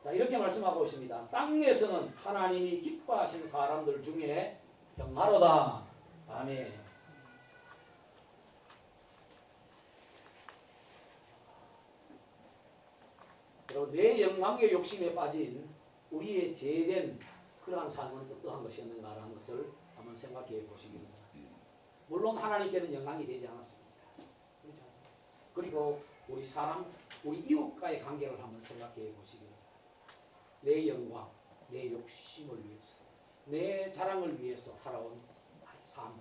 자 이렇게 말씀하고 있습니다. 땅에서는 하나님이 기뻐하신 사람들 중에 평화로다. 아멘. 그리고 내 영광의 욕심에 빠진 우리의 죄된 그러한 삶은 어떠한 것이었는가라는 것을 한번 한번 생각해 보시기 바랍니다. 물론 하나님께는 영광이 되지 않았습니다. 그렇지 않습니까? 그리고 우리 사람, 우리 이웃과의 관계를 한번 생각해 보시기 바랍니다. 내 영광, 내 욕심을 위해서, 내 자랑을 위해서 살아온 삶.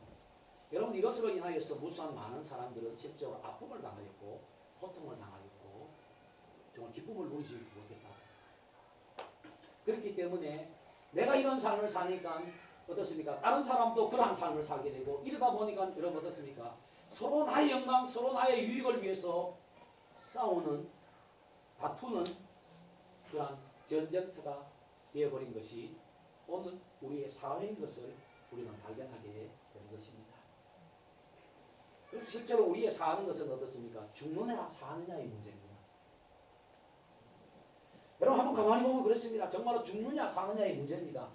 여러분, 이것으로 인하여서 무수한 많은 사람들은 실제로 아픔을 당하였고 고통을 당하였고 정말 기쁨을 누리지 못했다. 그렇기 때문에 내가 이런 삶을 사니까 어떻습니까? 다른 사람도 그러한 삶을 살게 되고 이러다 보니까 여러분 어떻습니까? 서로 나의 영광, 서로 나의 유익을 위해서 싸우는, 다투는 그러한 전쟁터가 되어버린 것이 오늘 우리의 사회인 것을 우리는 발견하게 되는 것입니다. 그래서 실제로 우리의 사는 것은 어떻습니까? 죽느냐 사느냐의 문제입니다. 여러분 한번 가만히 보면 그렇습니다. 정말로 죽느냐 사느냐의 문제입니다.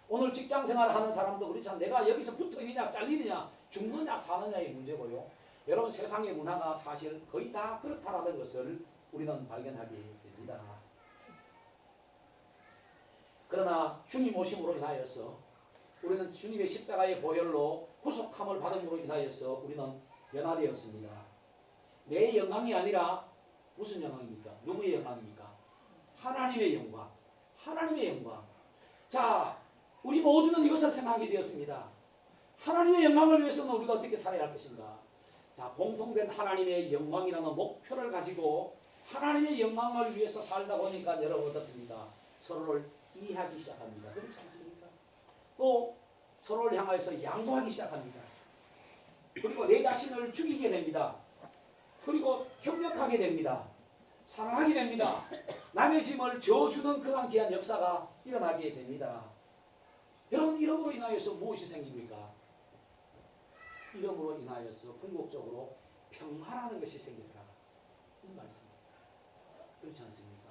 오늘 직장 생활을 하는 사람도 그렇잖아요. 내가 여기서 붙어 있느냐 잘리느냐 죽느냐 사느냐의 문제고요. 여러분 세상의 문화가 사실 거의 다 그렇다라는 것을 우리는 발견하게 됩니다. 그러나 주님 오심으로 인하여서 우리는 주님의 십자가의 보혈로 구속함을 받음으로 인하여서 우리는 변화되었습니다. 내 영광이 아니라 무슨 영광입니까? 누구의 영광입니까? 하나님의 영광. 하나님의 영광. 자, 우리 모두는 이것을 생각하게 되었습니다. 하나님의 영광을 위해서는 우리가 어떻게 살아야 할 것인가? 자, 공통된 하나님의 영광이라는 목표를 가지고 하나님의 영광을 위해서 살다 보니까 여러분 어떻습니까? 서로를 이해하기 시작합니다. 그렇지 않습니까? 또 서로를 향하여서 양보하기 시작합니다. 그리고 내 자신을 죽이게 됩니다. 그리고 협력하게 됩니다. 사랑하게 됩니다. 남의 짐을 져주는 그러한 귀한 역사가 일어나게 됩니다. 여러분 이름으로 인하여서 무엇이 생깁니까? 이름으로 인하여서 궁극적으로 평화라는 것이 생기더라. 이 말씀입니다. 그렇지 않습니까?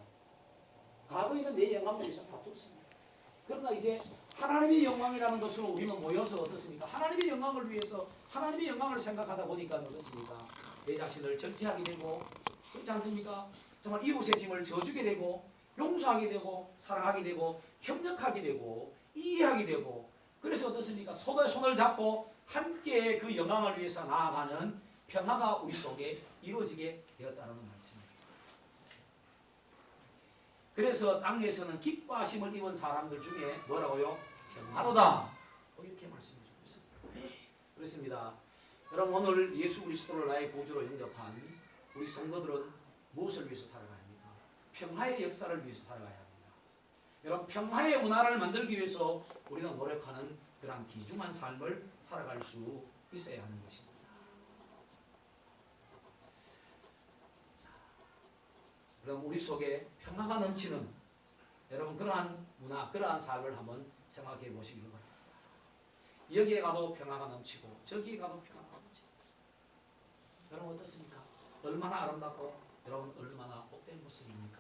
과거에는 내 영광을 위해서 다투었습니다. 그러나 이제 하나님의 영광이라는 것으로 우리는 모여서 어떻습니까? 하나님의 영광을 위해서 하나님의 영광을 생각하다 보니까 어떻습니까? 내 자신을 절제하게 되고 그렇지 않습니까? 정말 이웃의 짐을 져주게 되고 용서하게 되고 사랑하게 되고 협력하게 되고 이해하게 되고 그래서 어떻습니까? 손에 손을 잡고 함께 그 영광을 위해서 나아가는 평화가 우리 속에 이루어지게 되었다는 말씀입니다. 그래서 땅에서는 기뻐하심을 입은 사람들 중에 뭐라고요? 평화로다. 이렇게 말씀해 주고 있습니다. 그렇습니다. 여러분 오늘 예수 그리스도를 나의 구주로 영접한 우리 성도들은 무엇을 위해서 살아가야 합니까? 평화의 역사를 위해서 살아가야 합니다. 여러분 평화의 문화를 만들기 위해서 우리는 노력하는 그런 귀중한 삶을 살아갈 수 있어야 하는 것입니다. 그럼 우리 속에 평화가 넘치는 여러분 그러한 문화, 그러한 삶을 한번 생각해 보시기 바랍니다. 여기에 가도 평화가 넘치고 저기에 가도 평화가 넘치고 여러분 어떻습니까? 얼마나 아름답고 여러분 얼마나 복된 모습입니까?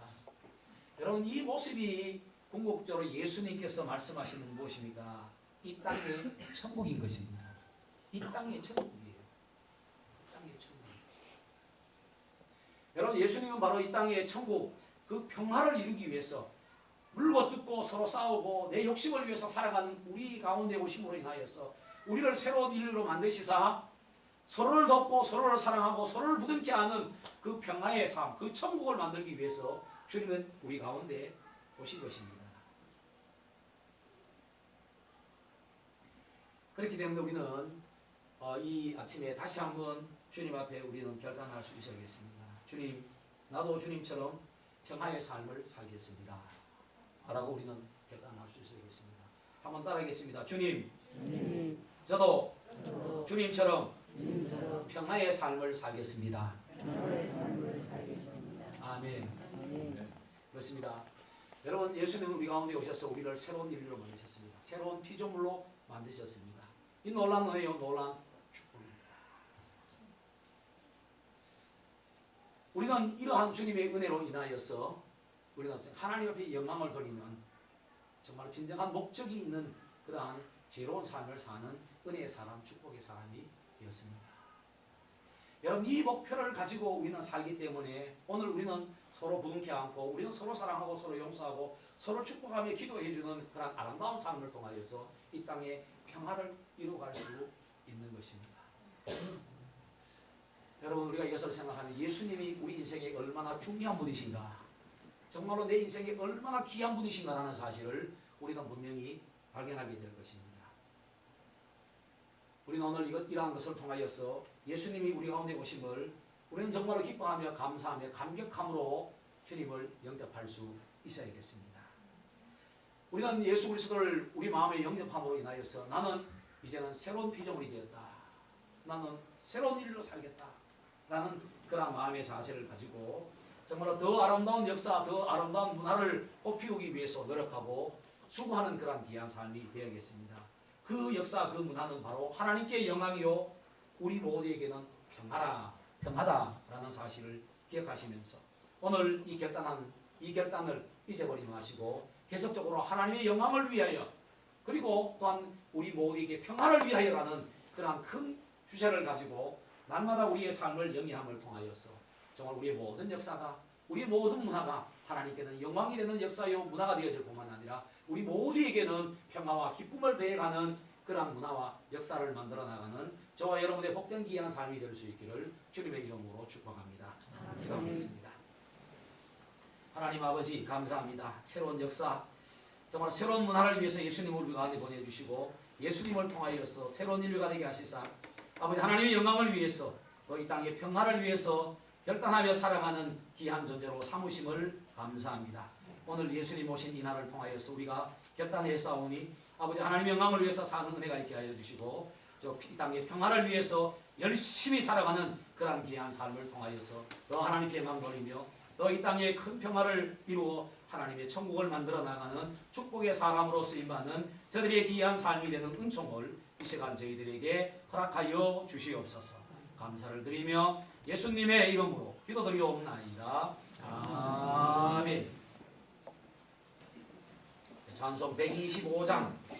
여러분 이 모습이 궁극적으로 예수님께서 말씀하시는 무엇입니까? 이 땅의 천국인 것입니다. 이 땅의 천국이에요. 이 땅의 천국. 여러분 예수님은 바로 이 땅의 천국 그 평화를 이루기 위해서 물고 뜯고 서로 싸우고 내 욕심을 위해서 살아가는 우리 가운데 오심으로 인하여서 우리를 새로운 인류로 만드시사 서로를 돕고 서로를 사랑하고 서로를 부둥켜 안는 그 평화의 삶, 그 천국을 만들기 위해서 주님은 우리 가운데 오신 것입니다. 그렇기 때문에 우리는 이 아침에 다시 한번 주님 앞에 우리는 결단할 수 있어야겠습니다. 주님, 나도 주님처럼 평화의 삶을 살겠습니다. 라고 우리는 결단할 수 있어야겠습니다. 한번 따라하겠습니다. 주님, 저도 주님처럼 평화의 삶을 살겠습니다. 아멘. 그렇습니다. 여러분 예수님은 우리 가운데 오셔서 우리를 새로운 인류로 만드셨습니다. 새로운 피조물로 만드셨습니다. 이 놀란 은혜요, 놀란 축복입니다. 우리는 이러한 주님의 은혜로 인하여서 우리는 하나님 앞에 영광을 돌리는 정말 진정한 목적이 있는 그러한 지혜로운 삶을 사는 은혜의 사람, 축복의 사람이 되었습니다. 여러분 이 목표를 가지고 우리는 살기 때문에 오늘 우리는 서로 부둥켜 안고 우리는 서로 사랑하고 서로 용서하고 서로 축복하며 기도해 주는 그런 아름다운 삶을 통하여서 이 땅에 평화를 이루어갈 수 있는 것입니다. 여러분, 우리가 이것을 생각하면 예수님이 우리 인생에 얼마나 중요한 분이신가, 정말로 내 인생에 얼마나 귀한 분이신가라는 사실을 우리가 분명히 발견하게 될 것입니다. 우리는 오늘 이러한 것을 통하여서 예수님이 우리 가운데 오심을 우리는 정말로 기뻐하며 감사하며 감격함으로 주님을 영접할 수 있어야겠습니다. 우리는 예수 그리스도를 우리 마음에 영접함으로 인하여서 나는 이제는 새로운 피조물이 되었다, 나는 새로운 일로 살겠다 라는 그런 마음의 자세를 가지고 정말로 더 아름다운 역사, 더 아름다운 문화를 꽃피우기 위해서 노력하고 수고하는 그런 귀한 삶이 되어야겠습니다. 그 역사, 그 문화는 바로 하나님께 영광이요 우리 모두에게는 평화다라는 사실을 기억하시면서 오늘 이 결단을 잊어버리지 마시고 계속적으로 하나님의 영광을 위하여, 그리고 또한 우리 모두에게 평화를 위하여라는 그런 큰 주제를 가지고 날마다 우리의 삶을 영위함을 통하여서 정말 우리의 모든 역사가, 우리의 모든 문화가 하나님께는 영광이 되는 역사요 문화가 되어질 뿐만 아니라 우리 모두에게는 평화와 기쁨을 더해가는 그러한 문화와 역사를 만들어 나가는 저와 여러분의 복된 귀한 삶이 될 수 있기를 주님의 이름으로 축복합니다. 기도하겠습니다. 하나님 아버지, 감사합니다. 새로운 역사, 정말 새로운 문화를 위해서 예수님을 우리 가운데 보내주시고 예수님을 통하여서 새로운 인류가 되게 하시사 아버지 하나님의 영광을 위해서 또 이 땅의 평화를 위해서 결단하며 살아가는 귀한 존재로 삼으심을 감사합니다. 오늘 예수님 오신 이 날을 통하여서 우리가 결단해 싸우니 아버지 하나님의 영광을 위해서 사는 은혜가 있게 하여 주시고 이 땅의 평화를 위해서 열심히 살아가는 그러한 귀한 삶을 통하여서 더 하나님께 영광 돌리며 더 이 땅에 큰 평화를 이루어 하나님의 천국을 만들어 나가는 축복의 사람으로 쓰임받는 저들의 귀한 삶이 되는 은총을 이 시간 저희들에게 허락하여 주시옵소서. 감사를 드리며 예수님의 이름으로 기도드리옵나이다. 아멘. 찬송 125장 내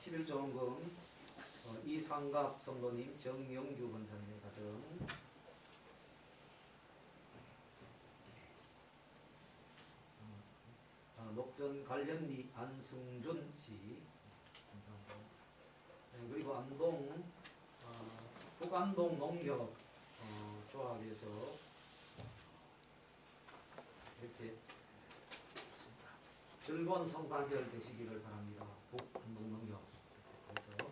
11조원금 이상갑 성도님, 정영규 권사님의 가정, 녹전 관련리 안승준 씨, 감사합니다. 네, 그리고 안동 북안동 농협 조합에서 이렇게 있습니다. 즐거운 성탄절 되시기를 바랍니다. 북안동 농협에서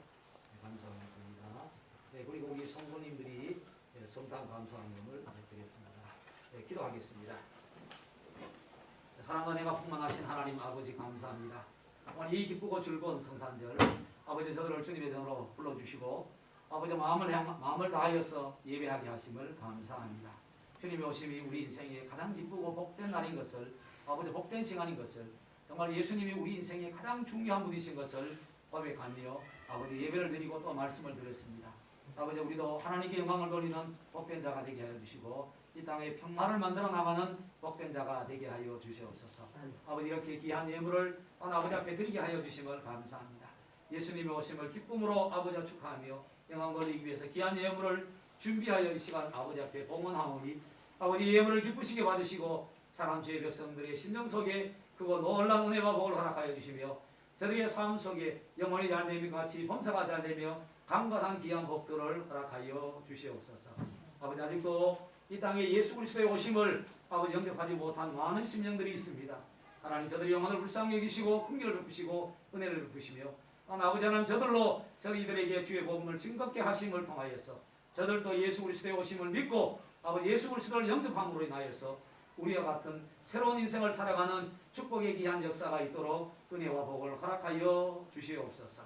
감사합니다. 네, 그리고 우리 성도님들이 성탄 감사함을 드리겠습니다. 네, 기도하겠습니다. 사랑과 내가 풍만하신 하나님 아버지 감사합니다. 오늘 이 기쁘고 즐거운 성탄절 아버지 저들을 주님의 전으로 불러주시고 아버지 마음을 다하여서 예배하게 하심을 감사합니다. 주님의 오심이 우리 인생의 가장 기쁘고 복된 날인 것을 아버지 복된 시간인 것을 정말 예수님이 우리 인생의 가장 중요한 분이신 것을 고백하며 아버지 예배를 드리고 또 말씀을 드렸습니다. 아버지 우리도 하나님께 영광을 돌리는 복된 자가 되게 하여 주시고 이 땅에 평화를 만들어 나가는 복된 자가 되게 하여 주시옵소서. 아버지 이렇게 귀한 예물을 아버지 앞에 드리게 하여 주심을 감사합니다. 예수님의 오심을 기쁨으로 아버지와 축하하며 영광 돌리기 위해서 귀한 예물을 준비하여 이 시간 아버지 앞에 봉헌하오니 아버지 예물을 기쁘시게 받으시고 사랑하는 주의 백성들의 심령 속에 그거 놀라운 은혜와 복을 허락하여 주시며 저들의 삶 속에 영혼이 잘되며 같이 범사가 잘되며 강건한 귀한 복들을 허락하여 주시옵소서. 아버지 아직도 이 땅에 예수 그리스도의 오심을 아버지 영접하지 못한 많은 심령들이 있습니다. 하나님 저들의 영혼을 불쌍히 여기시고 긍휼을 베푸시고 은혜를 베푸시며 아버지 하나님 저들로 저희들에게 주의 복음을 증거케 하심을 통하여서 저들도 예수 그리스도의 오심을 믿고 아버지 예수 그리스도를 영접함으로 인하여서 우리와 같은 새로운 인생을 살아가는 축복의 귀한 역사가 있도록 은혜와 복을 허락하여 주시옵소서.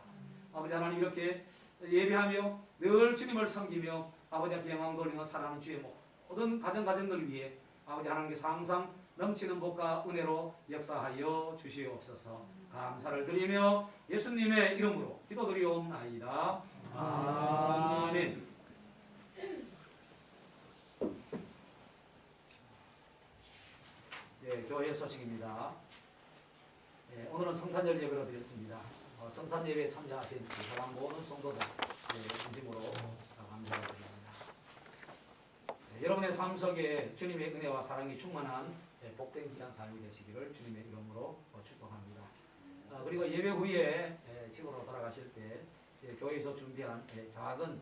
아버지 하나님 이렇게 예배하며 늘 주님을 섬기며 아버지 앞에 영광 돌리는 사랑하는 주의 모든 가정을 위해 아버지 하나님께서 항상 넘치는 복과 은혜로 역사하여 주시옵소서. 감사를 드리며 예수님의 이름으로 기도드리옵나이다. 아멘. 네, 교회 소식입니다. 네, 오늘은 성탄절 예배로 드렸습니다. 성탄 예배에 참여하신 사랑 모든 성도들 진심으로 감사드립니다. 네, 여러분의 삶 속에 주님의 은혜와 사랑이 충만한 복된 귀한 삶이 되시기를 주님의 이름으로 축복합니다. 그리고 예배 후에 집으로 돌아가실 때 교회에서 준비한 작은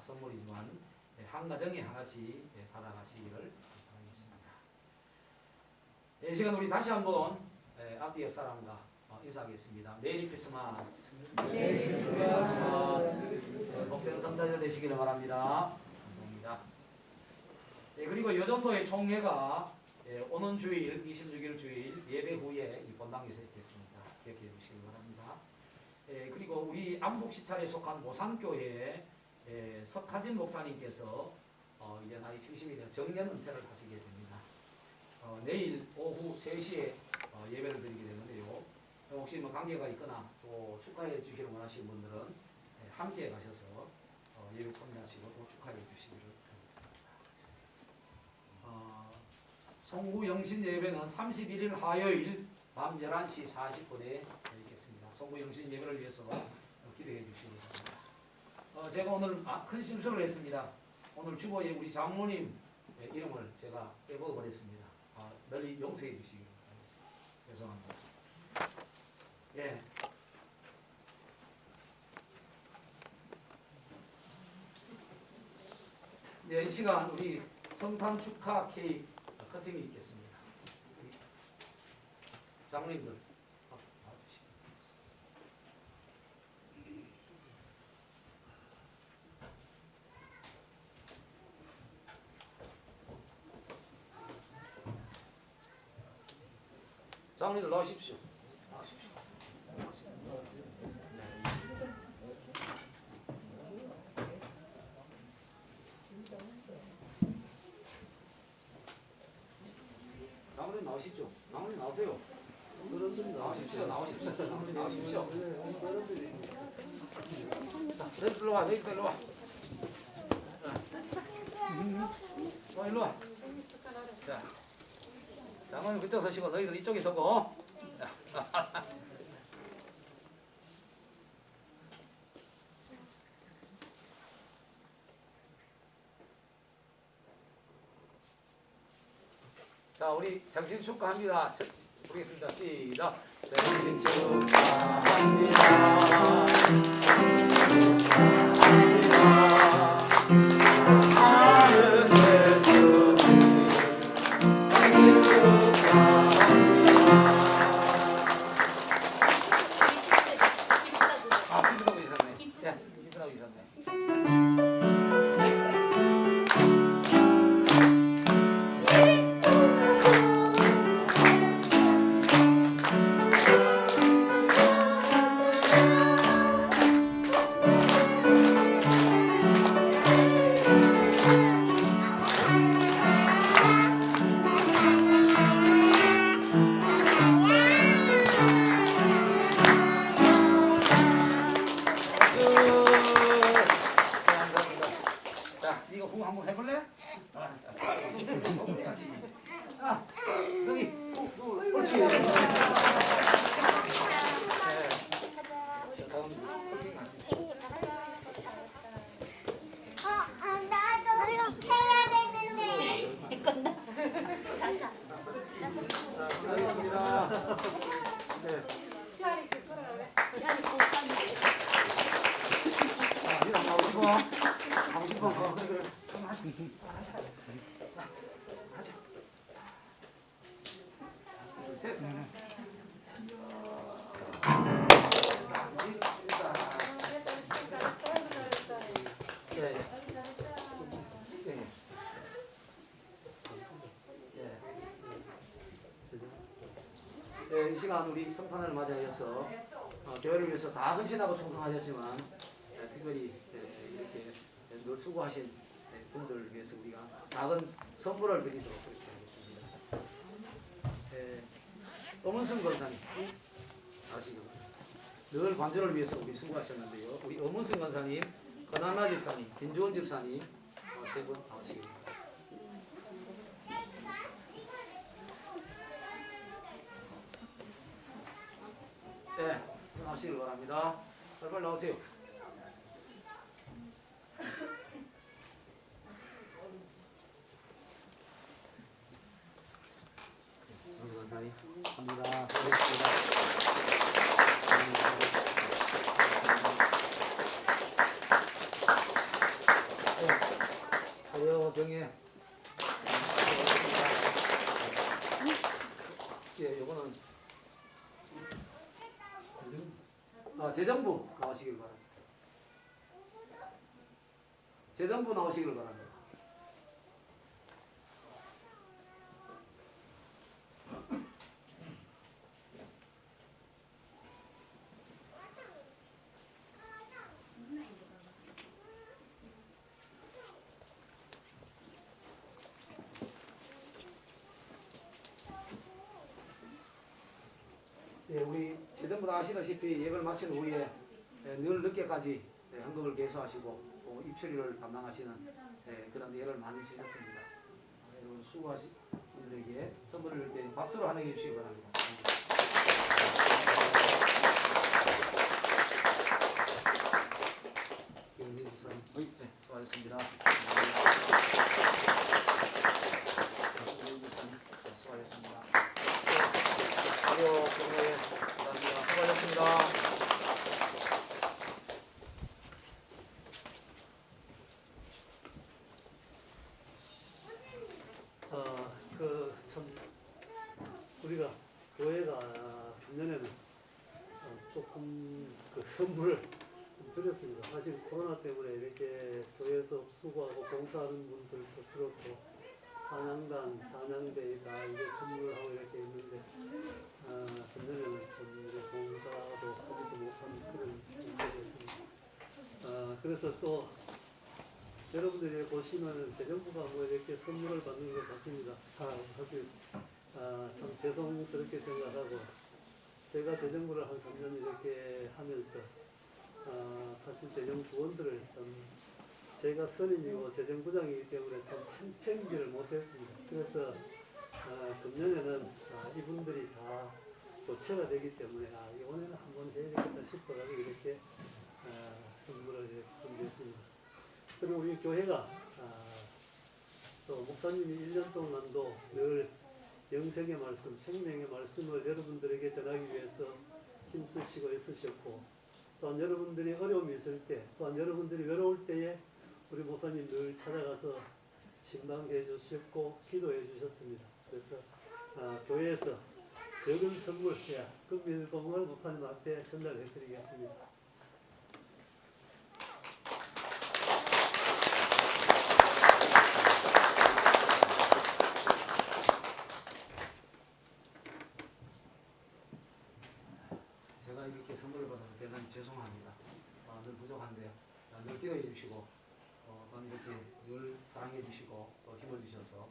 선물이지만 한 가정에 하나씩 받아가시기를 바라겠습니다. 이 시간 우리 다시 한번 앞뒤 옆 사람과 인사하겠습니다. 메리 크리스마스. 메리 크리스마스. 복된 성탄절 되시기를 바랍니다. 감사합니다. 그리고 여전도의 총회가 오는 주일 26일 주일 예배 후에 이 본당에서 있겠습니다. 기억해 주시기 바랍니다. 그리고 우리 안복시찰에 속한 모산교회 석하진 목사님께서 이제 나이 70이 되어 정년 은퇴를 하시게 됩니다. 내일 오후 3시에 예배를 드리게 되는데요. 혹시 뭐 관계가 있거나 또 축하해 주기를 원하시는 분들은 함께 가셔서 예배 참여하시고 또 축하해 주시기를 바랍니다. 송구 영신 예배는 31일 화요일 밤 11시 40분에 있겠습니다. 송구 영신 예배를 위해서 기도해 주시기 바랍니다. 제가 오늘 큰 실수를 했습니다. 오늘 주보에 우리 장모님 이름을 제가 빼먹어 버렸습니다. 널리 용서해 주시기 바랍니다. 죄송합니다. 예. 네, 이 시간 우리 성탄 축하 케이크 커팅이 있겠습니다. 장모님들 봐주시기 바랍니다. 장모님들 나오십시오. 장모님 나오십시오. 장모님 나오세요. 나오십시오. 장모님 나오십시오. 너 일로 와. 너 일로 와. 일로 와. 자, 장모님 그쪽 서시고 너희들 이쪽에 서고. 자, 우리 생신 축하합니다. 보겠습니다. 시작. 생신 축하합니다. 축하합니다. 예수님 생신 축하합니다. 아, 기쁘다고 계셨네. 예, 기쁘다고 계셨네. 감사합니다. 자, 이거 공 한번 해볼래? 알았어. 아, 여기, 옳지. 네. 자, 다음 콜링 하시죠. 나도 해야 되는데. 자, 하겠습니다. 네. 자, 이리 나오시고. 나오시고. 그래. 좀 하자. 하자. 자, 하자. 둘, 셋. 네. 네. 네, 이 시간 우리 성탄을 맞이하여서 교회를 위해서 다 헌신하고 충성하셨지만 특별히 이렇게 늘 수고하신 분들을 위해서 우리가 작은 선물을 드리도록 그렇게 하겠습니다. 엄은승 권사님 아시죠? 늘 관절을 위해서 우리 수고하셨는데요. 우리 엄은승 권사님, 권한나 집사님, 김주원 집사님 세 분 나오시기 바랍니다. 네, 나오시길 바랍니다. 빨리 나오세요. 감사합니다. 사요 병에 예, 요거는 재정부 나오시길 바랍니다. 재정부 나오시길 바랍니다. 예, 우리 재정부 다 아시다시피 예배를 마친 후에 늘 늦게까지 헌금을 개수하시고 또 입처리를 담당하시는 그런 예를 많이 쓰셨습니다. 여러분 수고하신 분들에게 선물을 이렇게 박수로 환영해 주시기 바랍니다. 김은희 집사님, 네, 수고하셨습니다. 수고하셨습니다. 수고하셨습니다. 참 우리가 교회가 작년에는 조금 그 선물을 좀 드렸습니다. 사실 코로나 때문에 이렇게 교회에서 수고하고 봉사하는 분들도 그렇고 찬양단, 찬양대에 다 이게 선물하고 이렇게 있는데 작년에는 참 이제 봉사도 하지도 못한 그런 일이었습니다. 그래서 또 여러분들이 보시면은 재정부가 뭐 이렇게 선물을 받는 것 같습니다. 사실 참 죄송스럽게 생각하고 제가 재정부를 한 3년 이렇게 하면서 사실 재정부원들을 좀 제가 선임이고 재정부장이기 때문에 참 챙기를 못했습니다. 그래서 금년에는 이분들이 다 교체가 되기 때문에 이번에는 한번 해야겠다 싶어가지고 이렇게 선물을 이렇게 준비했습니다. 그리고 우리 교회가 또 목사님이 1년 동안도 늘 영생의 말씀, 생명의 말씀을 여러분들에게 전하기 위해서 힘쓰시고 애쓰셨고, 또한 여러분들이 어려움이 있을 때, 또한 여러분들이 외로울 때에 우리 목사님 늘 찾아가서 신방해 주셨고 기도해 주셨습니다. 그래서 교회에서 적은 선물, 금일봉을 목사님 앞에 전달해 드리겠습니다. 제가 이렇게 선물을 받아서 대단히 죄송합니다. 늘 부족한데 늘 기도해 주시고 또한 이렇게 늘 사랑해 주시고 또 힘을 주셔서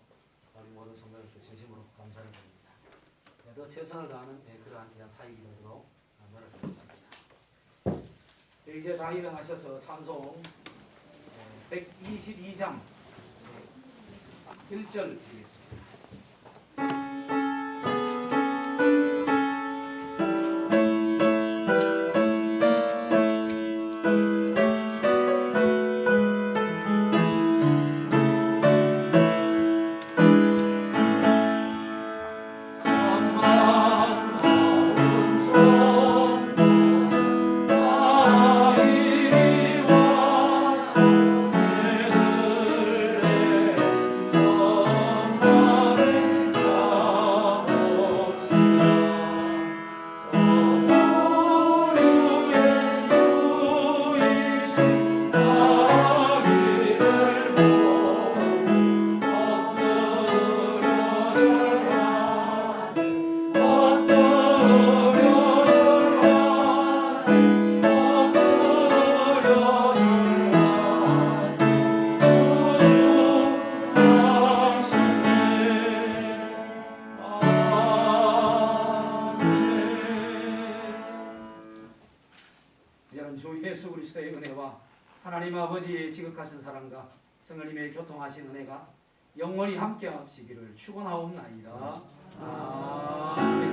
우리 모든 성도님께 진심으로 감사를 드립니다. 더 최선을 다하는 그러한 사역이 되도록 노력하겠습니다. 이제 다 일어나셔서 찬송 122장 1절 드리겠습니다. 주 예수 그리스도의 은혜와 하나님 아버지의 지극하신 사랑과 성령님의 교통하신 은혜가 영원히 함께 하시기를 축원하옵나이다. 아멘.